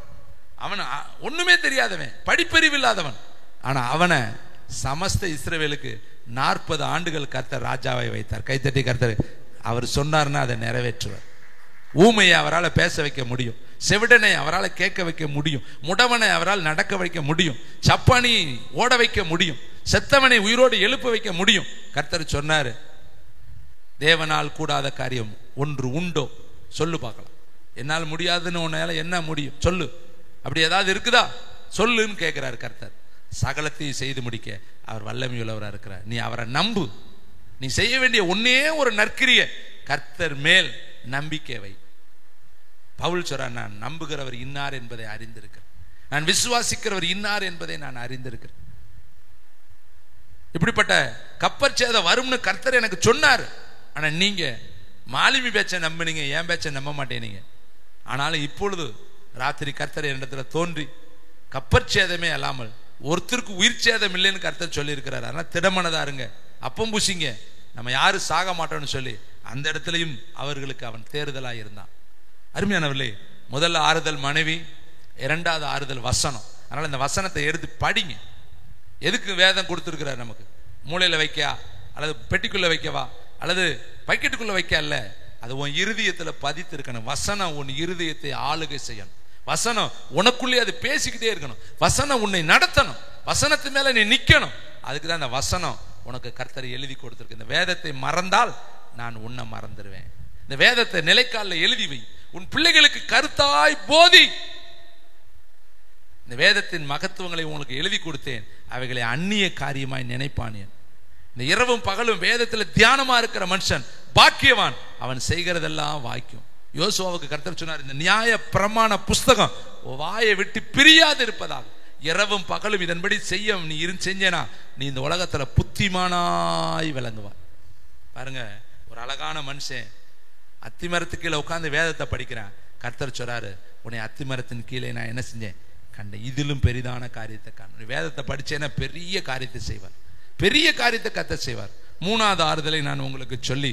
அவன் ஒண்ணுமே தெரியாதவன், படிப்பறிவு இல்லாதவன். ஆனா அவனை சமஸ்த இஸ்ரவேலுக்கு 40 ஆண்டுகள் கர்த்தர் ராஜாவை வைத்தார். கைத்தட்டி கர்த்தர் அவர் சொன்னார்னா அதை நிறைவேற்றுவார். ஊமையை அவரால் பேச வைக்க முடியும், செவிடனை அவரால் கேட்க வைக்க முடியும், முடவனை அவரால் நடக்க வைக்க முடியும், சப்பானி ஓட வைக்க முடியும், செத்தவனை உயிரோடு எழுப்ப வைக்க முடியும். கர்த்தர் சொன்னாரு, தேவனால் கூடாத காரியம் ஒன்று உண்டோ சொல்லு பார்க்கலாம். என்னால் முடியாதுன்னு உன்னால என்ன முடியும் சொல்லு, அப்படி ஏதாவது இருக்குதா சொல்லுன்னு கேட்கிறார் கர்த்தர். சகலத்தையும் செய்து முடிக்க அவர் வல்லமையுள்ளவராக இருக்கிறார். நீ அவரை நம்பு. நீ செய்ய வேண்டிய ஒன்னே ஒரு நற்கிரிய, கர்த்தர் மேல் நம்பிக்கை வை. பவுல் சொல்றார், நான் நம்புகிறவர் இன்னார் என்பதை அறிந்திருக்கிறேன், நான் விசுவாசிக்கிறவர் இன்னார் என்பதை நான் அறிந்திருக்கிறேன். இப்படிப்பட்ட கப்பர் சேதம் வரும்னு கர்த்தர் எனக்கு சொன்னார். ஆனா நீங்க மாலுமி பேச்சை நம்பினீங்க, என் பேச்சை நம்ப மாட்டேனீங்க. ஆனாலும் இப்பொழுது ராத்திரி கர்த்தர் என்னிடத்துல தோன்றி கப்பர் சேதமே அல்லாமல் ஒருத்தருக்கு உயிர் சேதம் இல்லைன்னு கர்த்தர் சொல்லி இருக்கிறார். அதனால திடமனதா இருங்க, அப்பம் பூசிங்க, நம்ம யாரும் சாக மாட்டோம்னு சொல்லி அந்த இடத்துலையும் அவர்களுக்கு அவன் தேறுதலா இருந்தான். அருமையானவர்களே, முதல்ல ஆறுதல் மனைவி, இரண்டாவது ஆறுதல் வசனம். அதனால இந்த வசனத்தை எடுத்து படிங்க. எதுக்கு வேதம் கொடுத்துருக்கிறார் நமக்கு? மூளையில வைக்கா, அல்லது பெட்டிக்குள்ள வைக்கவா, அல்லது பக்கெட்டுக்குள்ள வைக்க அல்ல, அது உன் இருதயத்துல பதித்து இருக்கணும். வசனம் உன் இருதயத்தை ஆளுகை செய்யணும். வசனம் உனக்குள்ளே அது பேசிக்கிட்டே இருக்கணும். வசனம் உன்னை நடத்தணும். வசனத்து மேல நீ நிக்கணும். அதுக்குதான் அந்த வசனம் உனக்கு கர்த்தர் எழுதி கொடுத்திருக்கு. இந்த வேதத்தை மறந்தால் நான் உன்னை மறந்துடுவேன். இந்த வேதத்தை நிலைக்கால எழுதி வை, உன் பிள்ளைகளுக்கு கருத்தாய் போதி. இந்த வேதத்தின் மகத்துவங்களை உங்களுக்கு எழுதி கொடுத்தேன், அவைகளை அந்நிய காரியமாய் நினைப்பானேன். இந்த இரவும் பகலும் வேதத்தில் தியானமா இருக்கிற மனுஷன் பாக்கியவான், அவன் செய்கிறதெல்லாம் வாய்க்கும். யோசுவாவுக்கு கர்த்தர் சொன்னார், இந்த நியாய பிரமாண புஸ்தகம் வாயை விட்டு பிரியாது இருப்பதாக. இரவும் பகலும் இதன்படி செய்ய நீ செஞ்சேனா நீ இந்த உலகத்துல புத்திமானாய் விளங்குவார். பாருங்க, ஒரு அழகான மனுஷன் அத்திமரத்துக்கு கீழே உட்கார்ந்து வேதத்தை படிக்கிறான். கர்த்தர் சொல்றாரு, உன்னை அத்திமரத்தின் கீழே நான் என்ன செஞ்சேன் கண்டேன், இதிலும் பெரிதான காரியத்தை காண. வேதத்தை படிச்சேன்னா பெரிய காரியத்தை செய்வார், பெரிய காரியத்தை கர்த்தர் செய்வார். மூணாவது ஆறுதலை நான் உங்களுக்கு சொல்லி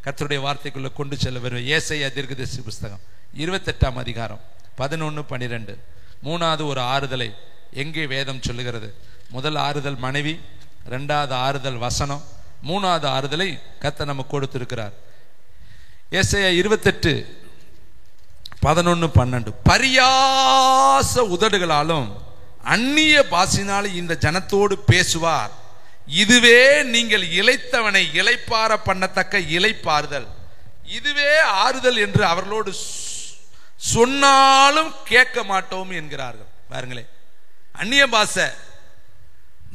கர்த்தருடைய வார்த்தைக்குள்ள கொண்டு செல்ல வருவேன். ஏசாயா தீர்க்கதரிசி புஸ்தகம் 28ஆம் அதிகாரம் 11-12. மூணாவது ஒரு ஆறுதலை எங்கே வேதம் சொல்லுகிறது? முதல் ஆறுதல் மனைவி, இரண்டாவது ஆறுதல் வசனம், மூணாவது ஆறுதலை கர்த்தர் நமக்கு கொடுத்திருக்கிறார். ஏசாயா 28:11-12. பரியாச உதடுகளாலும் அந்நிய பாசினாலும் இந்த ஜனத்தோடு பேசுவார், இதுவே நீங்கள் இளைத்தவனை இளைப்பார பண்ணத்தக்க இளைப்பாறுதல், இதுவே ஆறுதல் என்று அவர்களோடு சொன்னாலும் கேட்க மாட்டோம் என்கிறார்கள். பாருங்களேன், அந்நிய பாஷை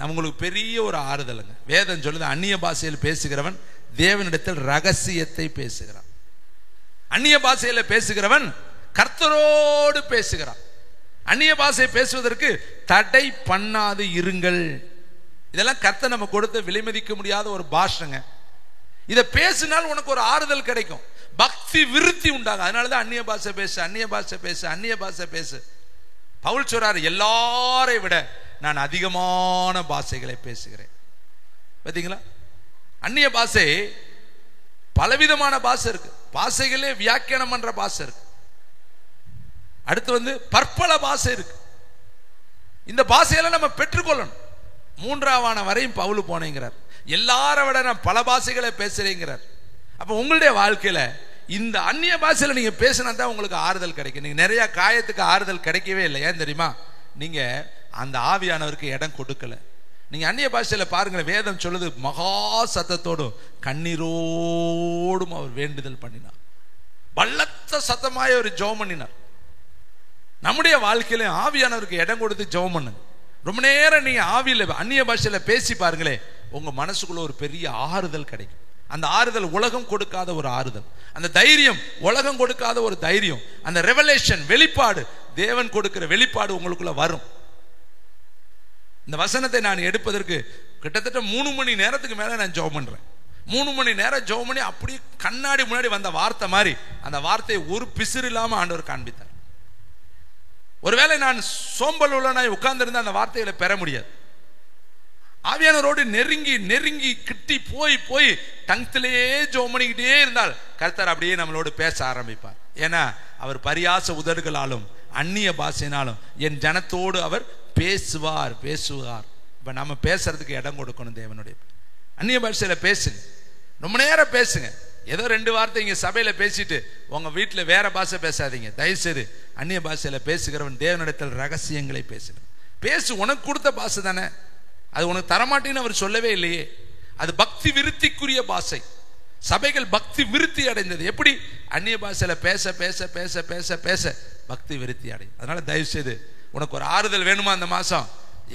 நம்மளுக்கு பெரிய ஒரு ஆறுதலுங்க. வேதம் சொல்லுது, அந்நிய பாஷையில் பேசுகிறவன் தேவனிடத்தில் ரகசியத்தை பேசுகிறான். அந்நிய பாஷையில பேசுகிறவன் கர்த்தரோடு பேசுகிறான். அந்நிய பாஷை பேசுவதற்கு தடை பண்ணாது இருங்கள். இதெல்லாம் கர்த்தர் நம்ம கொடுத்த விலைமதிக்க முடியாத ஒரு பாஷைங்க. இதை பேசினால் உனக்கு ஒரு ஆறுதல் கிடைக்கும், பக்தி விருத்தி உண்டாகும். அதனாலதான் அந்நிய பாஷை பேசு, அந்நிய பாஷை பேசு, அந்நிய பாஷை பேசு. பவுல் சொல்றாரு, எல்லாரை விட நான் அதிகமான பாஷைகளை பேசுகிறேன். பாத்தீங்களா? அந்நிய பாஷை பலவிதமான பாஷை இருக்கு. பாஷைகளே வியாக்கியானம் பண்ற பாஷை இருக்கு. அடுத்து பற்பல பாஷை இருக்கு. இந்த பாஷையெல்லாம் நம்ம பெற்றுக்கொள்ளணும். 3ஆம் வரையும் பவுல் போனேங்கிறார். எல்லாரை விட நான் பல பாஷைகளை பேசுறேங்கிறார். அப்ப உங்களுடைய வாழ்க்கையில இந்த அந்நிய பாஷையில நீங்க பேசினா தான் உங்களுக்கு ஆறுதல் கிடைக்கும். நீங்க நிறைய காயத்துக்கு ஆறுதல் கிடைக்கவே இல்லை. ஏன் தெரியுமா? நீங்க அந்த ஆவியானவருக்கு இடம் கொடுக்கல. நீங்க அந்நிய பாஷையில பாருங்களேன், வேதம் சொல்லுது, மகா சத்தத்தோடும் கண்ணீரோடும் அவர் வேண்டுதல் பண்ணினார், பலத்த சத்தமாய் ஒரு ஜெபம் பண்ணினார். நம்முடைய வாழ்க்கையில ஆவியானவருக்கு இடம் கொடுத்து ஜெபம் பண்ணுங்க. ரொம்ப நேரம் நீங்க ஆவியில அந்நிய பாஷையில பேசி பாருங்களே, உங்க மனசுக்குள்ள ஒரு பெரிய ஆறுதல் கிடைக்கும். அந்த ஆறுதல் உலகம் கொடுக்காத ஒரு ஆறுதல், அந்த தைரியம் உலகம் கொடுக்காத ஒரு தைரியம், அந்த ரெவலேஷன் வெளிப்பாடு, தேவன் கொடுக்கிற வெளிப்பாடு உங்களுக்குள்ள வரும். இந்த வசனத்தை நான் எடுப்பதற்கு கிட்டத்தட்ட 3 மணி நேரத்துக்கு மேல நான் ஜெபம் பண்றேன். 3 மணி நேரம் ஜெபம் பண்ணி அப்படியே கண்ணாடி முன்னாடி வந்த வார்த்தை மாதிரி அந்த வார்த்தையை ஒரு பிசிறு இல்லாம ஆண்டவர் காண்பித்தார். ஒருவேளை நான் சோம்பல் உள்ளனாய் உட்கார்ந்து இருந்தா அந்த வார்த்தைகளை பெற முடியாது. ஆவியானவரோடு நெருங்கி நெருங்கி கிட்டி போய் போய் டங்க்திலேயே ஜெபம் பண்ணிக்கிட்டே இருந்தால் கர்த்தர் அப்படியே நம்மளோடு பேச ஆரம்பிப்பார். ஏன்னா அவர் பரியாச உதடுகளாலும் அந்நிய பாஷையினாலும் என் ஜனத்தோடு அவர் பேசுவார் பேசுவார். இப்ப நம்ம பேசுறதுக்கு இடம் கொடுக்கணும். தேவனுடைய அந்நிய பாஷையில பேசுங்க, ரொம்ப நேரம் பேசுங்க. ஏதோ 2 வார்த்தை இங்க சபையில பேசிட்டு உங்க வீட்டுல வேற பாஷை பேசாதீங்க. தயவுசெய்து அந்நிய பாஷையில பேசுகிறவன் தேவனிடத்தில் ரகசியங்களை பேசுகிறேன். பேசு, உனக்கு கொடுத்த பாஷை தானே, அது உனக்கு தரமாட்டேன்னு அவர் சொல்லவே இல்லையே. அது பக்தி விருத்திக்குரிய பாஷை. சபைகள் பக்தி விருத்தி அடைந்தது எப்படி? அந்நிய பாஷையில பேச பேச பேச பேச பேச பக்தி விருத்தி அடையும். அதனால தயவு செய்து உனக்கு ஒரு ஆறுதல் வேணுமா இந்த மாசம்,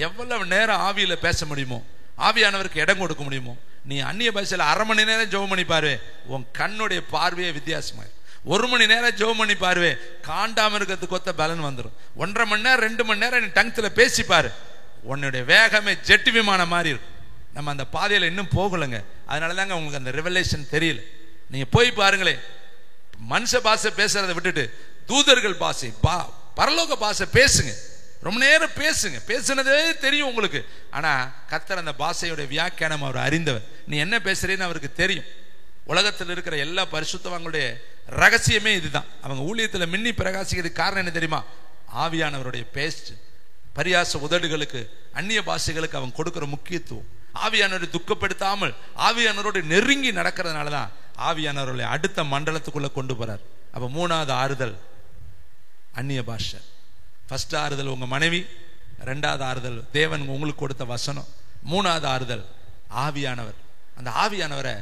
எவ்வளவு நேரம் ஆவியில பேச முடியுமோ, ஆவியானவருக்கு இடம் கொடுக்க முடியுமோ, நீ அந்நிய பாஷையில 1/2 மணி நேரம் ஜெபம் பண்ணி பாரு, உன் கண்ணுடைய பார்வையே வித்தியாசமா. 1 மணி நேரம் ஜெபம் பண்ணி பாரு, காண்டாம இருக்கிறதுக்கு ஒத்த பலன் வந்துடும். 1.5 மணி நேரம் 2 மணி நேரம் நீ டங்க்ல பேசி பாரு, உன்னுடைய வேகமே ஜெட் விமானம் மாதிரி இருக்கும். நம்ம அந்த பாதையில இன்னும் போகலைங்க. அதனாலதாங்க உங்களுக்கு அந்த ரெவலேஷன் தெரியல. நீங்க போய் பாருங்களேன், மனுஷ பாஷை பேசுறதை விட்டுட்டு தூதர்கள் பாஷை, பரலோக பாஷை பேசுங்க. ரொம்ப நேரம் பேசுங்க, பேசுனதே தெரியும் உங்களுக்கு. ஆனா கர்த்தர் அந்த பாஷையோட வியாக்கியானம் அவர் அறிந்தவர். நீ என்ன பேசுறேன்னு அவருக்கு தெரியும். உலகத்தில் இருக்கிற எல்லா பரிசுத்தவான்களுடைய ரகசியமே இதுதான். அவங்க ஊழியத்தில் மின்னி பிரகாசிக்கிறதுக்கு காரணம் என்ன தெரியுமா? ஆவியானவருடைய பேஸ்ட். பரியாச உதடுகளுக்கு, அந்நிய பாஷைகளுக்கு அவங்க கொடுக்கிற முக்கியத்துவம், ஆவியானவரை துக்கப்படுத்தாமல் ஆவியானவரோடு நெருங்கி நடக்கிறதுனாலதான் ஆவியானவர்களை அடுத்த மண்டலத்துக்குள்ள கொண்டு போறார். அப்ப மூணாவது ஆறுதல் அந்நிய பாஷை. ஃபர்ஸ்ட் ஆறுதல் உங்க மனைவி, ரெண்டாவது ஆறுதல் தேவன் உங்களுக்கு கொடுத்த வசனம், மூணாவது ஆறுதல் ஆவியானவர். அந்த ஆவியானவரை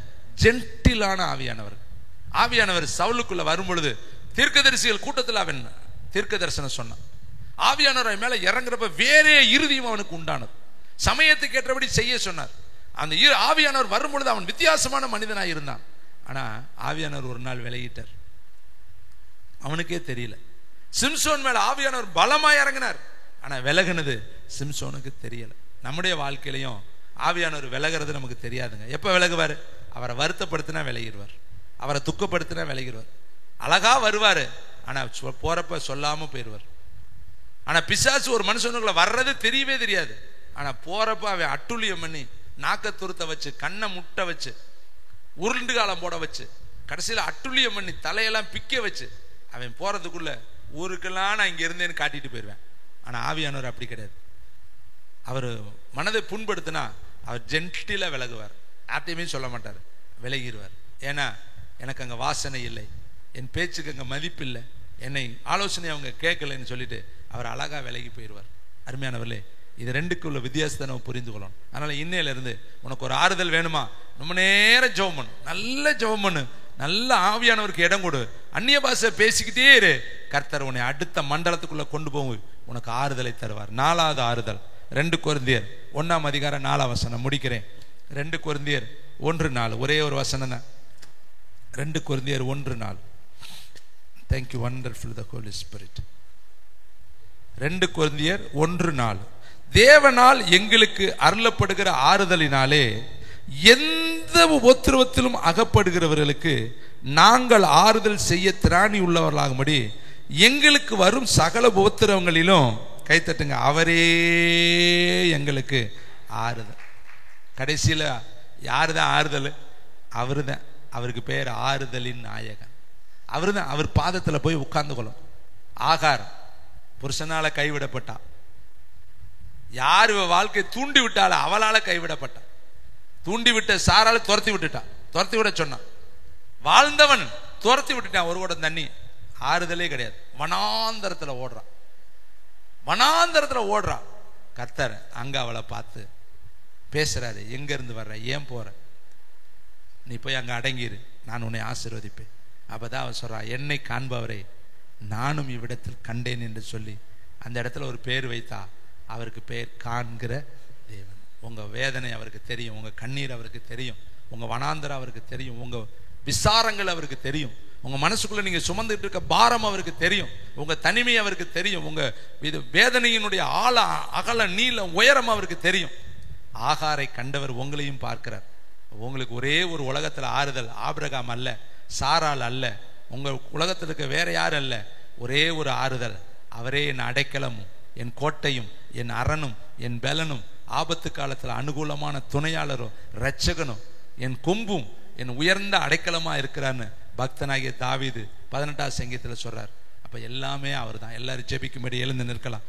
ஜென்டிலான ஆவியானவர். ஆவியானவர் சவுலுக்குள்ள வரும் பொழுது தீர்க்கதரிசிகள் கூட்டத்தில் அவன் தீர்க்க தரிசனம் சொன்னான். ஆவியானவர் மேல இறங்குறப்ப வேறே இறுதியும் அவனுக்கு உண்டானது. சமயத்துக்கு ஏற்றபடி செய்ய சொன்னார். அந்த ஆவியானவர் வரும் பொழுது அவன் வித்தியாசமான மனிதனாக இருந்தான். ஆனா ஆவியானவர் ஒரு நாள் விலகிட்டார், அவனுக்கே தெரியல. சிம்சோன் மேல ஆவியானவர் பலமா இறங்கினார், ஆனா விலகுனது சிம்சோனுக்கு தெரியல. நம்முடைய வாழ்க்கையிலையும் ஆவியானவர் விலகிறது நமக்கு தெரியாதுங்க. எப்ப விலகுவாரு? அவரை வருத்தப்படுத்தினா விலகிடுவார், அவரை துக்கப்படுத்தினா விலகிடுவார். அழகா வருவாரு, ஆனா போறப்ப சொல்லாம போயிடுவார். ஆனா பிசாசு ஒரு மனுஷனுக்குள்ள வர்றது தெரியவே தெரியாது. ஆனா போறப்ப அவன் அட்டுழியம் பண்ணி நாக்க துருத்த வச்சு, கண்ணை முட்டை வச்சு, உருண்டு காலம் போட வச்சு, கடைசியில அட்டுழியம் பண்ணி தலையெல்லாம் பிக்க வச்சு அவன் போறதுக்குள்ள ஊருக்கெல்லாம் நான் இங்க இருந்தேன்னு காட்டிட்டு போயிடுவேன். ஆனா ஆவியானவர் அப்படி கிடையாது. அவர் மனதை புண்படுத்தினா அவர் ஜென்டிலா விலகுவார், யார்ட்டையுமே சொல்ல மாட்டார், விலகிடுவார். ஏன்னா எனக்கு அங்க வாசனை இல்லை, என் பேச்சுக்கு அங்க மதிப்பு இல்லை, என்னை ஆலோசனை அவங்க கேட்கலன்னு சொல்லிட்டு அவர் அழகா விலகி போயிடுவார். அருமையானவர்களே, இது ரெண்டுக்குள்ள வித்தியாசத்தை நம்ம புரிந்து கொள்ளணும். அதனால இன்னையில இருந்து உனக்கு ஒரு ஆறுதல் வேணுமா? ரொம்ப நேரம் ஜெபம் பண்ணு, நல்ல ஜெபம் பண்ணு, நல்ல ஆவியானவருக்கு இடம் கொடு, அந்நிய பாஷை பேசிக்கிட்டே இரு. கர்த்தர் உன்னை அடுத்த மண்டலத்துக்குள்ள கொண்டு போய் உனக்கு ஆறுதலை தருவார். நாலாவது ஆறுதல் 2 கொரிந்தியர் 1:4 முடிக்கிறேன். 2 கொரிந்தியர் 1:4 ஒரே ஒரு வசனம் தான். 2 கொரிந்தியர் 1:4. Thank you wonderful the Holy Spirit. 2 கொரிந்தியர் 1:4 தேவனால் எங்களுக்கு அருளப்படுகிற ஆறுதலினாலே எந்த உபத்திரவத்திலும் அகப்படுகிறவர்களுக்கு நாங்கள் ஆறுதல் செய்ய திராணி உள்ளவர்களாகும்படி எங்களுக்கு வரும் சகல உபத்திரவங்களிலும் கைத்தட்டுங்க, அவரே எங்களுக்கு ஆறுதல். கடைசியில யாருதான் ஆறுதல்? அவருதான். அவருக்கு பேர் ஆறுதலின் நாயகன். அவருதான். அவர் பாதத்துல போய் உட்கார்ந்து கொள்ளும். ஆகார் புருஷனால கைவிடப்பட்டா, யார் வாழ்க்கை தூண்டி விட்டால அவளால கைவிடப்பட்டா. தூண்டி விட்ட சாரால துரத்தி விட்டுட்டான், துரத்தி விட சொன்னான். வாழ்ந்தவன் துரத்தி விட்டுட்டான். ஒரு குடம் தண்ணி, ஆறுதலே கிடையாது. வனாந்தரத்துல ஓடுறான், வனாந்தரத்துல ஓடுறான். கர்த்தர் அங்க அவளை பார்த்து பேசுறாரு, எங்க இருந்து வர்ற, ஏன் போற, நீ போய் அங்க அடங்கிரு, நான் உன்னை ஆசீர்வதிப்பேன். அப்பதான் அவன் சொல்றா, என்னை காண்பவரை நானும் இவ்விடத்தில் கண்டேன் என்று சொல்லி அந்த இடத்துல ஒரு பேர் வைத்தா. அவருக்கு பேர் காண்கிற தேவன். உங்க வேதனை அவருக்கு தெரியும், உங்க கண்ணீர் அவருக்கு தெரியும், உங்க வனாந்தரம் அவருக்கு தெரியும், உங்க விசாரங்கள் அவருக்கு தெரியும், உங்க மனசுக்குள்ள நீங்க சுமந்துட்டு இருக்க பாரம் அவருக்கு தெரியும், உங்க தனிமை அவருக்கு தெரியும், உங்க இது வேதனையினுடைய ஆழ அகல நீள உயரம் அவருக்கு தெரியும். ஆகாரை கண்டவர் உங்களையும் பார்க்கிறார். உங்களுக்கு ஒரே ஒரு உலகத்துல ஆறுதல் ஆபிரகாம் அல்ல, சாரால் அல்ல, உங்க உலகத்தில் இருக்க வேற யாரும் அல்ல. ஒரே ஒரு ஆறுதல், அவரே என் அடைக்கலமும் என் கோட்டையும் என் அரணும் என் பலனும் ஆபத்து காலத்தில் அனுகூலமான துணையாளரும் இரட்சகனும் என் கொம்பும் என் உயர்ந்த அடைக்கலமா இருக்கிறான்னு பக்தனாகிய தாவீது 18ஆம் சங்கீதத்துல சொல்றார். அப்ப எல்லாமே அவர் தான். எல்லாரும் ஜெபிக்கும்படி எழுந்து நிற்கலாம்.